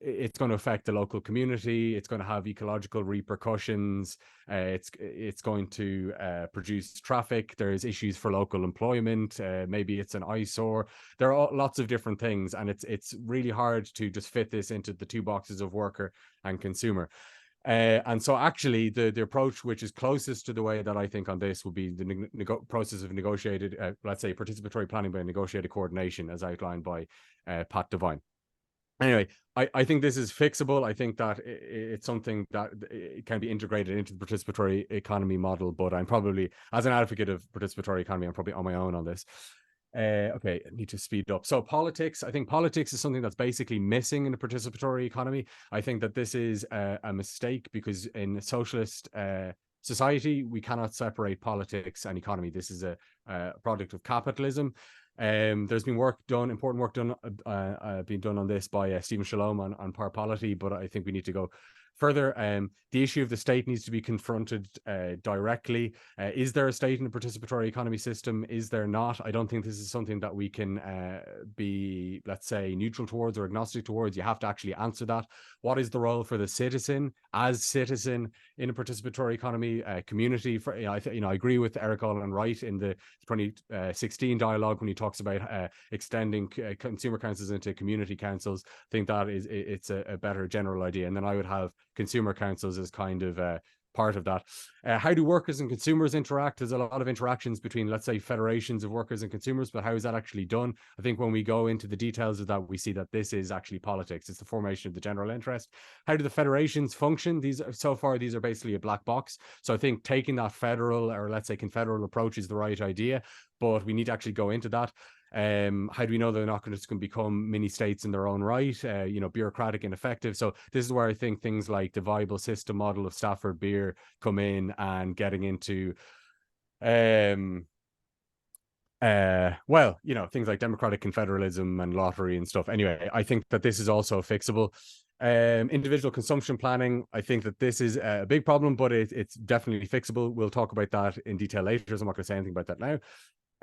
it's going to affect the local community. It's going to have ecological repercussions. It's going to produce traffic. There's issues for local employment. Maybe it's an eyesore. There are lots of different things, and it's really hard to just fit this into the two boxes of worker and consumer. And so actually the approach which is closest to the way that I think on this will be the process of negotiated, let's say, participatory planning by negotiated coordination, as outlined by Pat Devine. Anyway, I think this is fixable. I think that it's something that it can be integrated into the participatory economy model, but I'm probably, as an advocate of participatory economy, I'm probably on my own on this. Okay, I need to speed up. So politics, I think politics is something that's basically missing in the participatory economy. I think that this is a mistake, because in socialist society, we cannot separate politics and economy. This is a product of capitalism. There's been important work done being done on this by Stephen Shalom on power polity, but I think we need to go further. The issue of the state needs to be confronted directly. Is there a state in the participatory economy system? Is there not? I don't think this is something that we can be, let's say, neutral towards or agnostic towards. You have to actually answer that. What is the role for the citizen as citizen in a participatory economy community? I agree with Eric Olin Wright in the 2016 dialogue when he talks about extending consumer councils into community councils. I think that it's a better general idea. And then I would have consumer councils as kind of part of that. How do workers and consumers interact? There's a lot of interactions between, let's say, federations of workers and consumers, but how is that actually done? I think when we go into the details of that, we see that this is actually politics. It's the formation of the general interest. How do the federations function? These are basically a black box. So I think taking that federal, or let's say confederal approach, is the right idea, but we need to actually go into that. How do we know they're not going to become mini states in their own right? Bureaucratic and ineffective. So this is where I think things like the viable system model of Stafford Beer come in, and getting into things like democratic confederalism and lottery and stuff. Anyway, I think that this is also fixable. Individual consumption planning, I think that this is a big problem, but it's definitely fixable. We'll talk about that in detail later, so I'm not going to say anything about that now.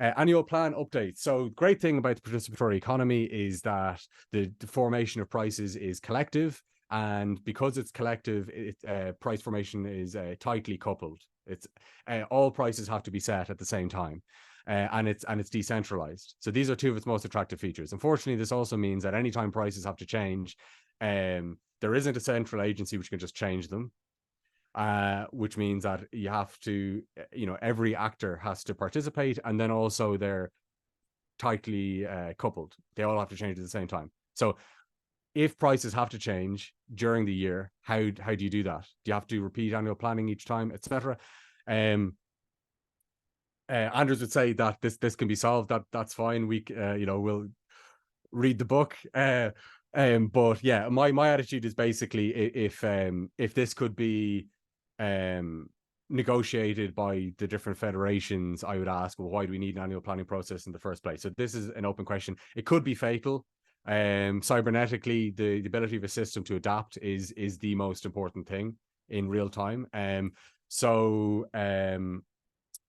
Annual plan update. So great thing about the participatory economy is that the formation of prices is collective, and because it's collective, price formation is tightly coupled. It's all prices have to be set at the same time, and it's decentralized. So these are two of its most attractive features. Unfortunately, this also means that anytime prices have to change, there isn't a central agency which can just change them. Which means that you have to, every actor has to participate, and then also they're tightly coupled. They all have to change at the same time. So if prices have to change during the year, how do you do that? Do you have to repeat annual planning each time, etc.? Anders would say that this can be solved. That's fine. We'll read the book. But yeah, my attitude is basically if this could be negotiated by the different federations, I would ask, well, why do we need an annual planning process in the first place? So this is an open question. It could be fatal. Cybernetically, the ability of a system to adapt is the most important thing in real time. So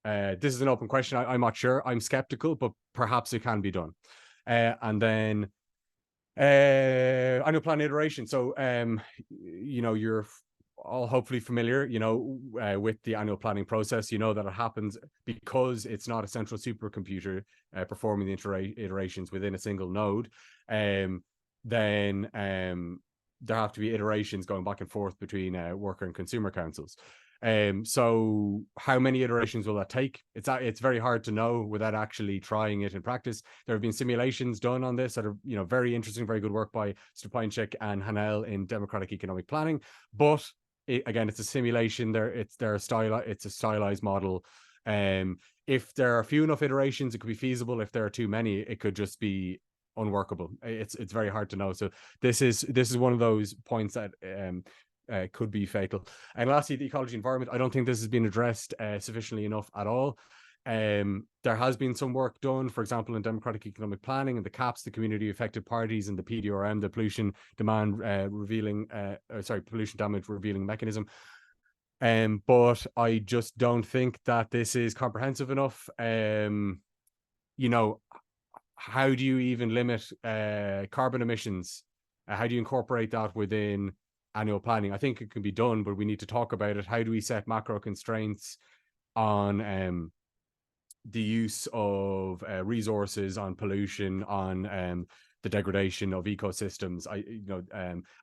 this is an open question. I'm not sure. I'm skeptical, but perhaps it can be done. And then annual plan iteration. So you're all hopefully familiar with the annual planning process. You know that it happens because it's not a central supercomputer performing the iterations within a single node. Then there have to be iterations going back and forth between worker and consumer councils. So how many iterations will that take? It's very hard to know without actually trying it in practice. There have been simulations done on this that are very interesting, very good work by Stepinczyk and Hanel in democratic economic planning. But again, it's a simulation. It's a stylized model. If there are few enough iterations, it could be feasible. If there are too many, it could just be unworkable. It's very hard to know. So this is one of those points that could be fatal. And lastly, the ecology environment. I don't think this has been addressed sufficiently enough at all. There has been some work done, for example, in democratic economic planning and the CAPS, the community affected parties, and the PDRM, the pollution damage revealing mechanism. But I just don't think that this is comprehensive enough. How do you even limit carbon emissions? How do you incorporate that within annual planning? I think it can be done, but we need to talk about it. How do we set macro constraints on the use of resources, on pollution, on the degradation of ecosystems?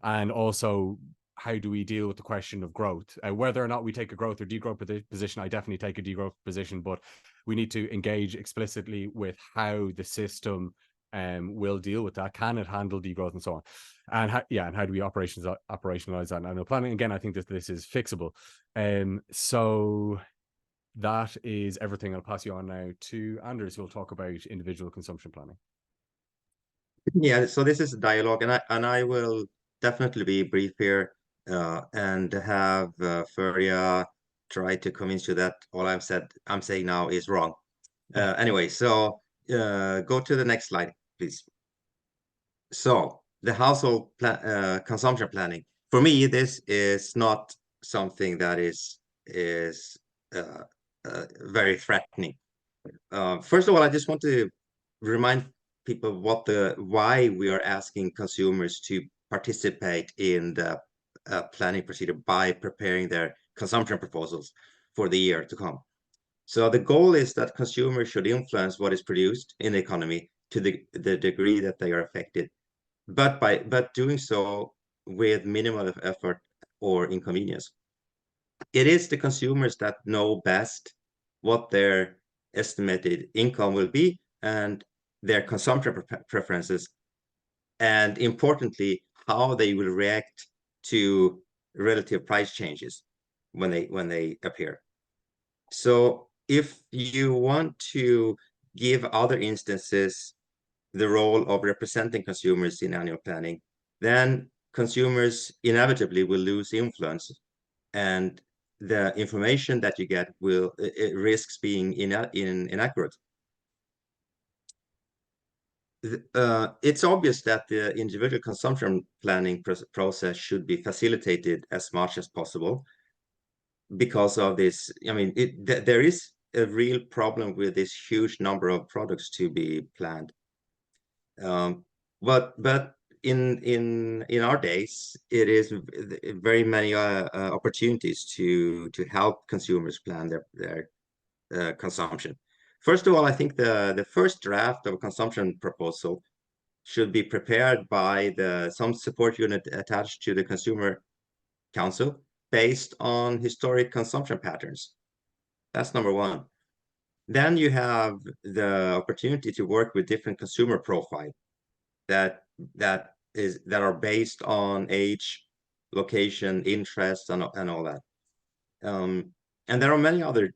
And also, how do we deal with the question of growth? Whether or not we take a growth or degrowth position, I definitely take a degrowth position, but we need to engage explicitly with how the system will deal with that. Can it handle degrowth and so on? And how do we operationalize that in annual planning? Again, I think that this is fixable. So that is everything. I'll pass you on now to Anders, who will talk about individual consumption planning. Yeah, so this is a dialogue, and I will definitely be brief here and have Ferdia try to convince you that all I'm saying now is wrong. Anyway, so go to the next slide, please. So the household consumption planning. For me, this is not something that is very threatening. First of all, I just want to remind people why we are asking consumers to participate in the planning procedure by preparing their consumption proposals for the year to come. So the goal is that consumers should influence what is produced in the economy to the degree that they are affected, but doing so with minimal effort or inconvenience. It is the consumers that know best what their estimated income will be and their consumption preferences, and importantly, how they will react to relative price changes when they appear. So if you want to give other instances the role of representing consumers in annual planning, then consumers inevitably will lose influence, and the information that you get it risks being inaccurate. It's obvious that the individual consumption planning process should be facilitated as much as possible because of this. I mean, there is a real problem with this huge number of products to be planned. But in our days, it is very many opportunities to help consumers plan their consumption. First of all, I think the first draft of a consumption proposal should be prepared by some support unit attached to the Consumer Council based on historic consumption patterns. That's number one. Then you have the opportunity to work with different consumer profiles that are based on age, location, interests, and all that. And there are many other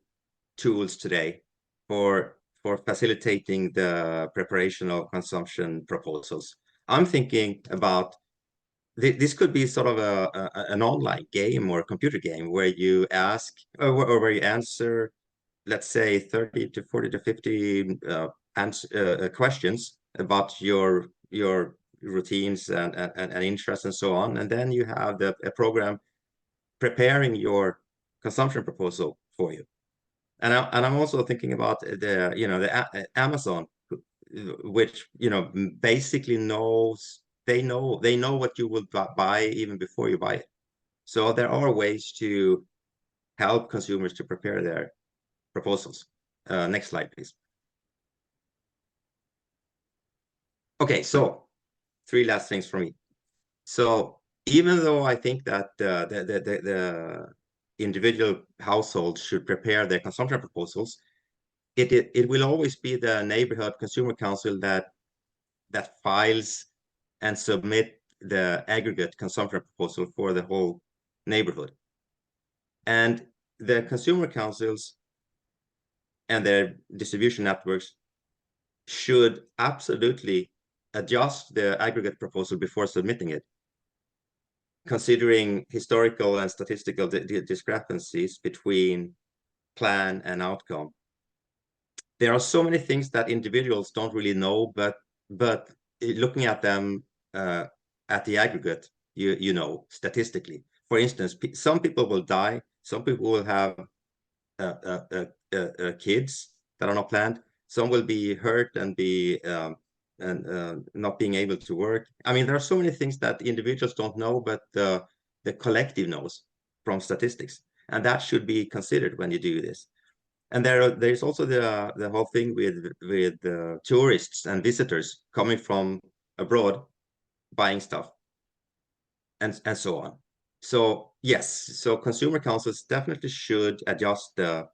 tools today for facilitating the preparation of consumption proposals. I'm thinking about this could be sort of an online game or a computer game where you ask or where you answer, let's say 30 to 40 to 50 questions about your routines and interests and so on, and then you have a program preparing your consumption proposal for you. And I'm also thinking about the Amazon, which basically knows they know what you will buy even before you buy it. So there are ways to help consumers to prepare their proposals. Next slide, please. Okay, so 3 last things for me. So even though I think that the individual households should prepare their consumption proposals, it will always be the neighborhood consumer council that files and submit the aggregate consumption proposal for the whole neighborhood. And the consumer councils and their distribution networks should absolutely adjust the aggregate proposal before submitting it, considering historical and statistical discrepancies between plan and outcome. There are so many things that individuals don't really know, but looking at them at the aggregate, you know, statistically. For instance, some people will die, some people will have kids that are not planned, some will be hurt and be not being able to work. I mean, there are so many things that individuals don't know, but the collective knows from statistics, and that should be considered when you do this. And there's also the whole thing with tourists and visitors coming from abroad, buying stuff, and so on. So yes, so consumer councils definitely should adjust the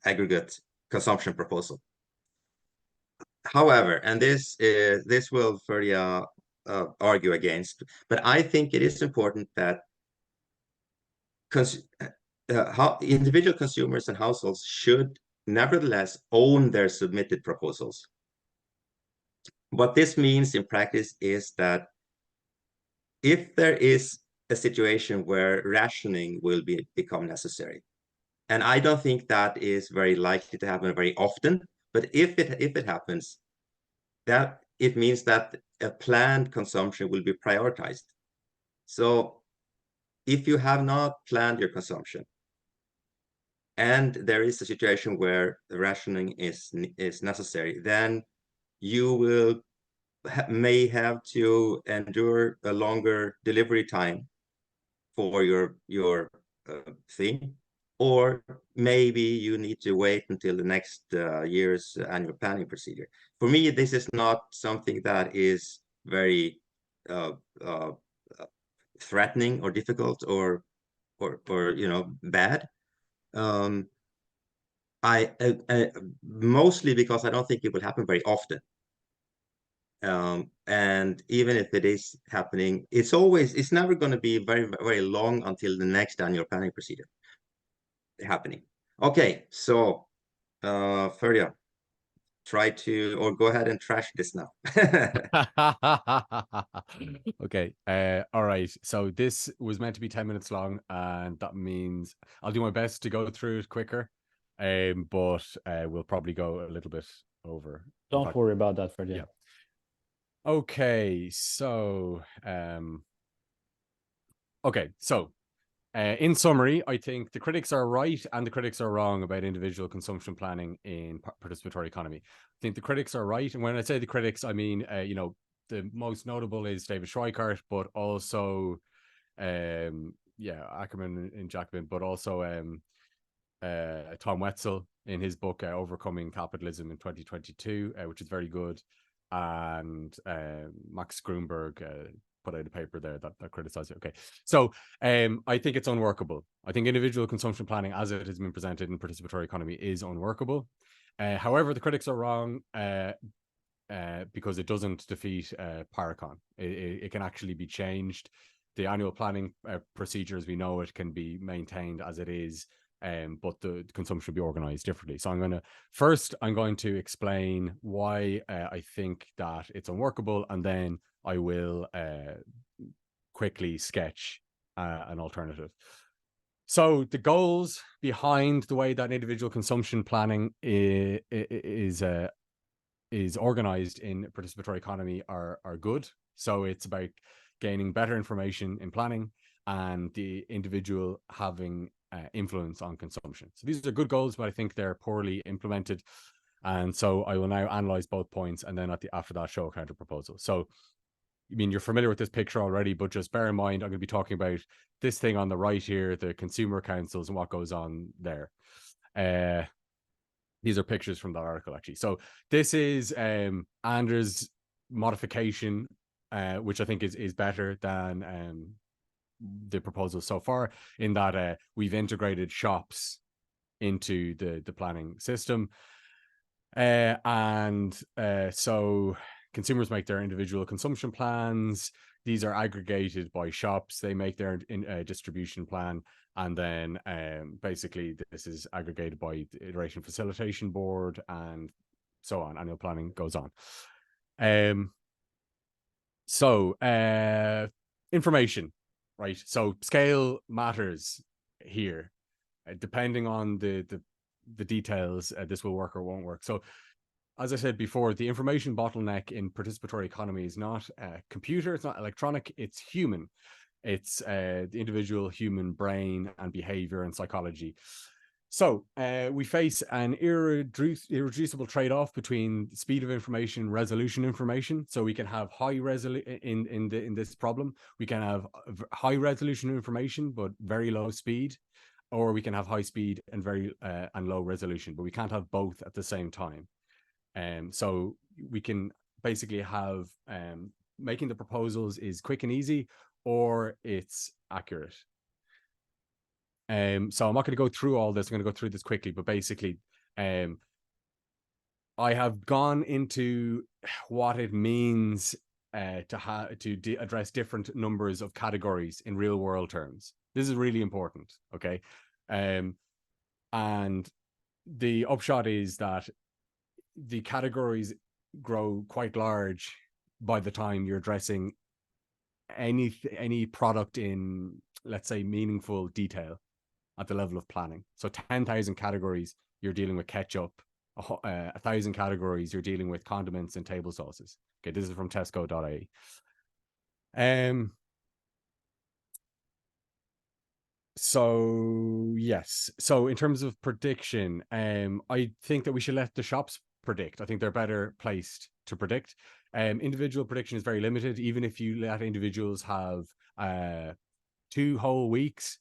aggregate consumption proposal. However, and this will Ferdia argue against, but I think it is important that individual consumers and households should nevertheless own their submitted proposals. What this means in practice is that if there is a situation where rationing will become necessary, and I don't think that is very likely to happen very often, but if it happens, that it means that a planned consumption will be prioritized. So if you have not planned your consumption, and there is a situation where the rationing is necessary, then you may have to endure a longer delivery time for your thing, or maybe you need to wait until the next year's annual planning procedure. For me, this is not something that is very threatening or difficult or bad. I mostly because I don't think it will happen very often. And even if it is happening, it's never going to be very, very long until the next annual planning procedure happening. Okay, so Ferdia, go ahead and trash this now. Okay, all right, so this was meant to be 10 minutes long, and that means I'll do my best to go through it quicker, but we'll probably go a little bit over. Don't worry about that, Ferdia. Yeah. Okay, so In summary, I think the critics are right and the critics are wrong about individual consumption planning in participatory economy. I think the critics are right. And when I say the critics, I mean, the most notable is David Schweikart, but also, Ackerman and Jacobin, but also Tom Wetzel in his book, Overcoming Capitalism in 2022, which is very good. And Max Grunberg put out a paper there that criticized it. Okay, so I think it's unworkable. I think individual consumption planning, as it has been presented in participatory economy, is unworkable. However, the critics are wrong because it doesn't defeat Paracon. It can actually be changed. The annual planning procedure, as we know it, can be maintained as it is, but the consumption should be organized differently. So I'm going to explain why I think that it's unworkable, and then I will quickly sketch an alternative. So the goals behind the way that individual consumption planning is organized in participatory economy are good. So it's about gaining better information in planning and the individual having influence on consumption. So these are good goals, but I think they're poorly implemented. And so I will now analyze both points, and then after that show a counter proposal. So, I mean, you're familiar with this picture already, but just bear in mind, I'm going to be talking about this thing on the right here, the consumer councils and what goes on there. These are pictures from that article, actually. So this is Anders' modification, which I think is better than the proposal so far, in that we've integrated shops into the planning system. So consumers make their individual consumption plans. These are aggregated by shops. They make their distribution plan. And then basically this is aggregated by the Iteration Facilitation Board and so on. Annual planning goes on. Information, right? So scale matters here. Depending on the details, this will work or won't work. So as I said before, the information bottleneck in participatory economy is not computer, it's not electronic, it's human. It's the individual human brain and behavior and psychology. So we face an irreducible trade-off between speed of information and resolution information. So we can have high resolution in this problem. We can have high resolution information but very low speed, or we can have high speed and very and low resolution, but we can't have both at the same time. So we can basically have making the proposals is quick and easy, or it's accurate. So I'm not going to go through all this. I'm going to go through this quickly, but basically, I have gone into what it means to address different numbers of categories in real world terms. This is really important, okay? And the upshot is that the categories grow quite large by the time you're addressing any product in, let's say, meaningful detail at the level of planning. So 10,000 categories, you're dealing with ketchup. 1,000 categories, you're dealing with condiments and table sauces. Okay, this is from Tesco.ie. So yes, so in terms of prediction, I think that we should let the shops predict. I think they're better placed to predict. Individual prediction is very limited. Even if you let individuals have 2 whole weeks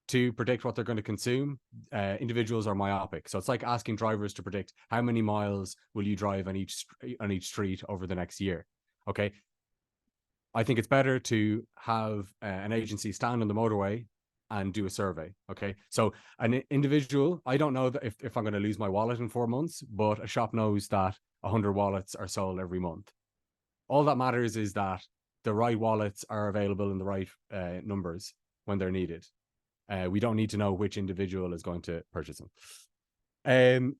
to predict what they're going to consume, individuals are myopic. So it's like asking drivers to predict how many miles will you drive on each street over the next year. Okay, I think it's better to have an agency stand on the motorway and do a survey. Okay, so an individual, I don't know that if I'm going to lose my wallet in 4 months, but a shop knows that 100 wallets are sold every month. All that matters is that the right wallets are available in the right numbers when they're needed. We don't need to know which individual is going to purchase them.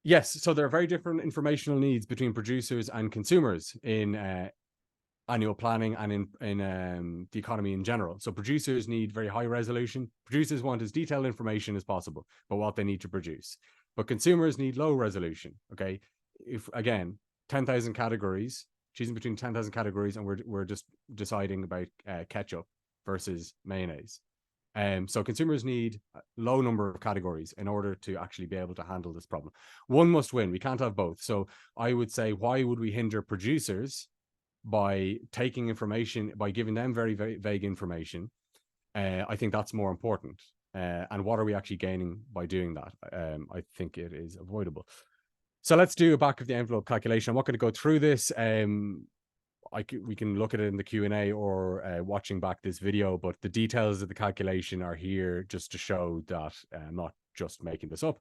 Yes, so there are very different informational needs between producers and consumers in annual planning and in the economy in general. So producers need very high resolution. Producers want as detailed information as possible about what they need to produce. But consumers need low resolution. Okay, if again 10,000 categories, choosing between 10,000 categories, and we're just deciding about ketchup versus mayonnaise. So consumers need a low number of categories in order to actually be able to handle this problem. One must win. We can't have both. So I would say, why would we hinder producers by taking information, by giving them very, very vague information? I think that's more important. And what are we actually gaining by doing that? I think it is avoidable. So let's do a back of the envelope calculation. I'm not going to go through this. We can look at it in the Q&A or watching back this video, but the details of the calculation are here just to show that I'm not just making this up.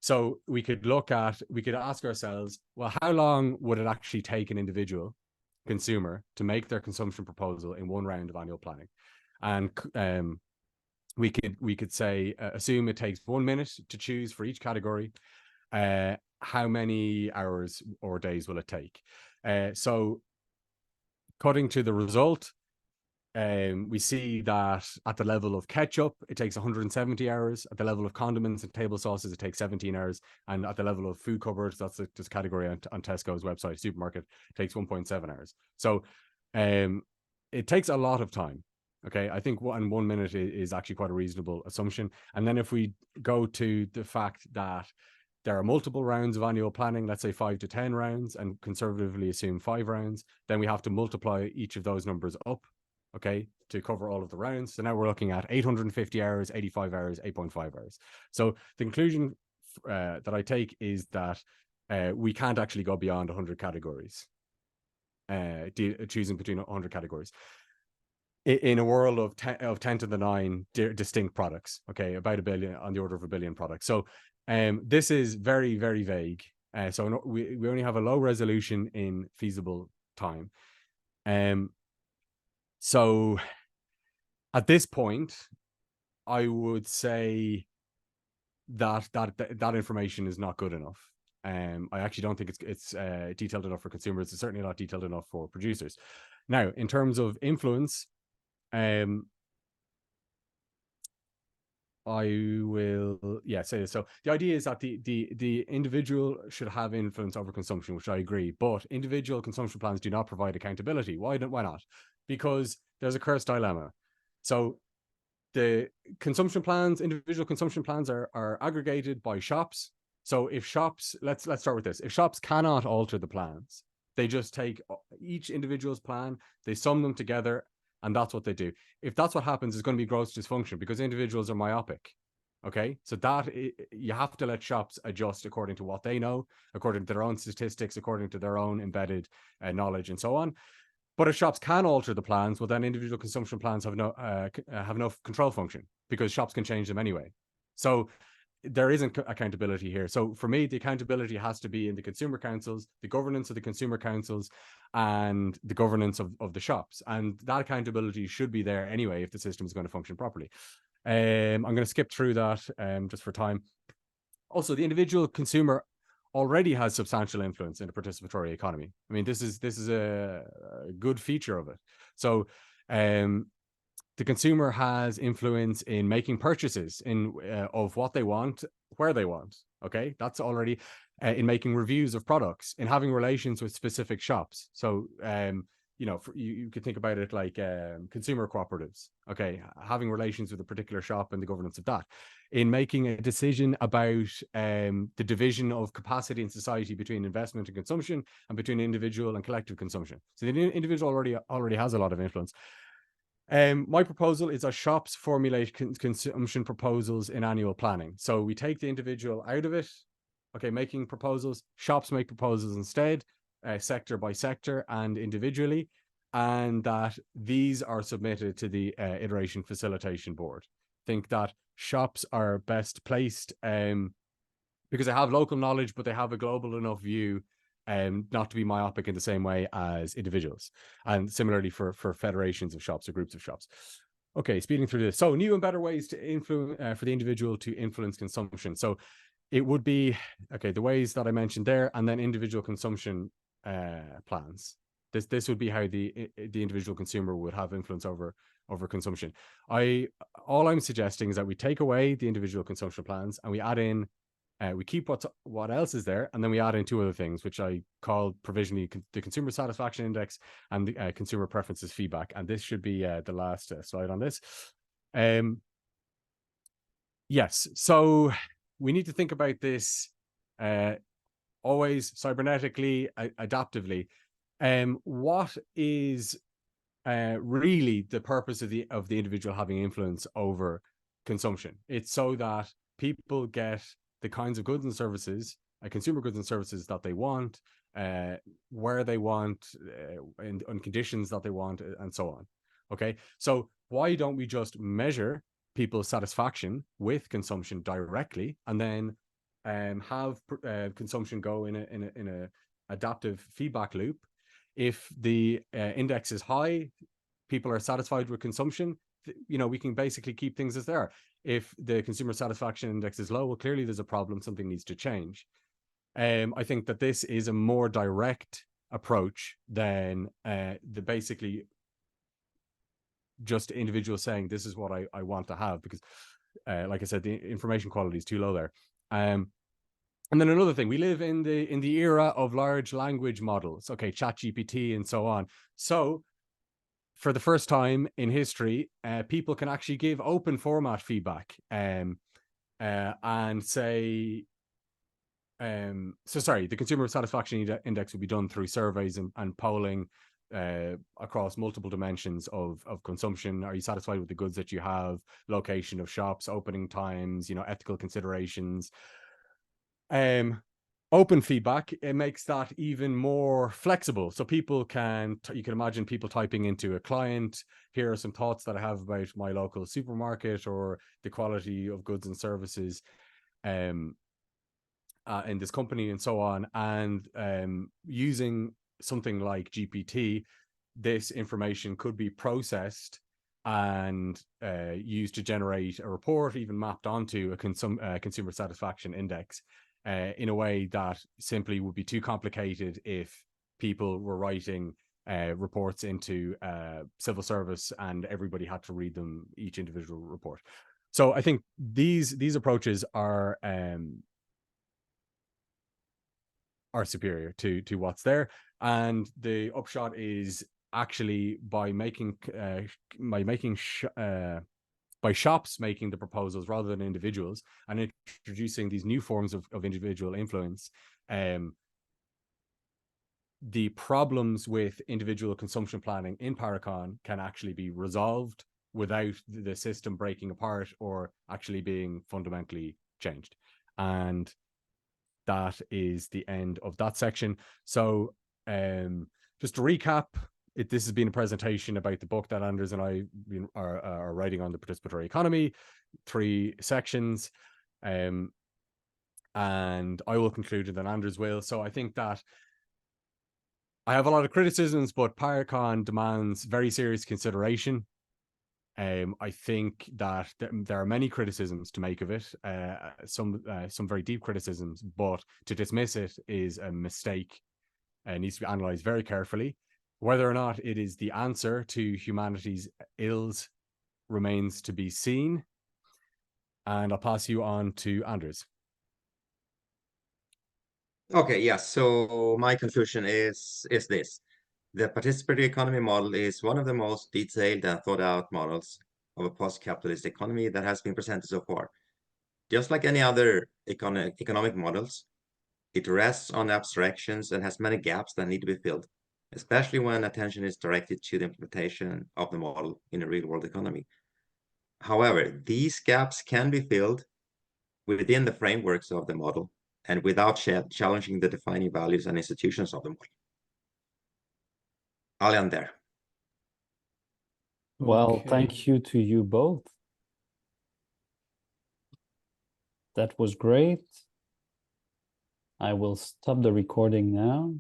So we could ask ourselves, well, how long would it actually take an individual consumer to make their consumption proposal in one round of annual planning? And we could say, assume it takes 1 minute to choose for each category. How many hours or days will it take? So cutting to the result, we see that at the level of ketchup, it takes 170 hours. At the level of condiments and table sauces, it takes 17 hours. And at the level of food cupboards, that's this category on Tesco's website, supermarket, it takes 1.7 hours. So it takes a lot of time. Okay, I think 1 minute is actually quite a reasonable assumption. And then if we go to the fact that there are multiple rounds of annual planning, let's say 5 to 10 rounds, and conservatively assume 5 rounds, then we have to multiply each of those numbers up, okay, to cover all of the rounds. So now we're looking at 850 hours, 85 hours, 8.5 hours. So the conclusion that I take is that we can't actually go beyond 100 categories, choosing between 100 categories. In a world of 10 to the 9 distinct products, okay, about a billion, on the order of a billion products. So this is very, very vague. So we only have a low resolution in feasible time. So at this point, I would say that information is not good enough. I actually don't think it's detailed enough for consumers. It's certainly not detailed enough for producers. Now, in terms of influence, I will say this. So the idea is that the individual should have influence over consumption, which I agree, but individual consumption plans do not provide accountability. Why not? Because there's a cursed dilemma. So the consumption plans, individual consumption plans are aggregated by shops. So if shops, let's start with this. If shops cannot alter the plans, they just take each individual's plan, they sum them together, and that's what they do. If that's what happens, it's going to be gross dysfunction because individuals are myopic. Okay, so that you have to let shops adjust according to what they know, according to their own statistics, according to their own embedded knowledge, and so on. But if shops can alter the plans, well, then individual consumption plans have no control function because shops can change them anyway. So there isn't accountability here. So for me, the accountability has to be in the consumer councils, the governance of the consumer councils, and the governance of the shops. And that accountability should be there anyway if the system is going to function properly. I'm going to skip through that just for time. Also, the individual consumer already has substantial influence in the participatory economy. I mean, this is a good feature of it. So the consumer has influence in making purchases of what they want, where they want. Okay, that's already in making reviews of products, in having relations with specific shops. So you could think about it like consumer cooperatives. Okay, having relations with a particular shop and the governance of that, in making a decision about the division of capacity in society between investment and consumption, and between individual and collective consumption. So the individual already has a lot of influence. My proposal is that shops formulate consumption proposals in annual planning. So we take the individual out of it. Okay, making proposals. Shops make proposals instead, sector by sector and individually, and that these are submitted to the iteration facilitation board. Think that shops are best placed because they have local knowledge, but they have a global enough view not to be myopic in the same way as individuals, and similarly for federations of shops or groups of shops. Okay, speeding through this. So new and better ways to influence for the individual to influence consumption. So it would be, okay, the ways that I mentioned there, and then individual consumption plans. This would be how the individual consumer would have influence over consumption. All I'm suggesting is that we take away the individual consumption plans and we add in, we keep what else is there, and then we add in 2 other things, which I call provisionally the consumer satisfaction index and the consumer preferences feedback. And this should be the last slide on this. Yes. So we need to think about this always cybernetically, adaptively. What is really the purpose of the individual having influence over consumption? It's so that people get the kinds of goods and services, consumer goods and services that they want, where they want, and on conditions that they want, and so on. Okay, so why don't we just measure people's satisfaction with consumption directly, and then have consumption go in a adaptive feedback loop? If the index is high, people are satisfied with consumption, we can basically keep things as they are. If the consumer satisfaction index is low, well, clearly there's a problem, something needs to change. I think that this is a more direct approach than the basically just individuals saying this is what I want to have, because like I said, the information quality is too low there. And then another thing, we live in the era of large language models, okay, ChatGPT and so on. So for the first time in history, people can actually give open format feedback and say, the consumer satisfaction index will be done through surveys and polling across multiple dimensions of consumption. Are you satisfied with the goods that you have? Location of shops, opening times, ethical considerations. Open feedback, it makes that even more flexible. So people you can imagine people typing into a client, here are some thoughts that I have about my local supermarket or the quality of goods and services in this company and so on. And using something like GPT, this information could be processed and used to generate a report, even mapped onto a consumer satisfaction index in a way that simply would be too complicated if people were writing reports into civil service and everybody had to read them, each individual report. So I think these approaches are superior to what's there, and the upshot is actually by shops making the proposals rather than individuals, and introducing these new forms of individual influence, the problems with individual consumption planning in Paracon can actually be resolved without the system breaking apart or actually being fundamentally changed. And that is the end of that section. So just to recap, this has been a presentation about the book that Anders and I are writing on the participatory economy, 3 sections, and I will conclude and then Anders will. So I think that I have a lot of criticisms, but Paracon demands very serious consideration. I think that there are many criticisms to make of it, some very deep criticisms, but to dismiss it is a mistake. It needs to be analysed very carefully. Whether or not it is the answer to humanity's ills remains to be seen. And I'll pass you on to Anders. Okay, yeah. So my conclusion is this. The participatory economy model is one of the most detailed and thought out models of a post-capitalist economy that has been presented so far. Just like any other economic models, it rests on abstractions and has many gaps that need to be filled, especially when attention is directed to the implementation of the model in a real-world economy. However, these gaps can be filled within the frameworks of the model and without challenging the defining values and institutions of the model. I'll end there. Well, thank you to you both. That was great. I will stop the recording now.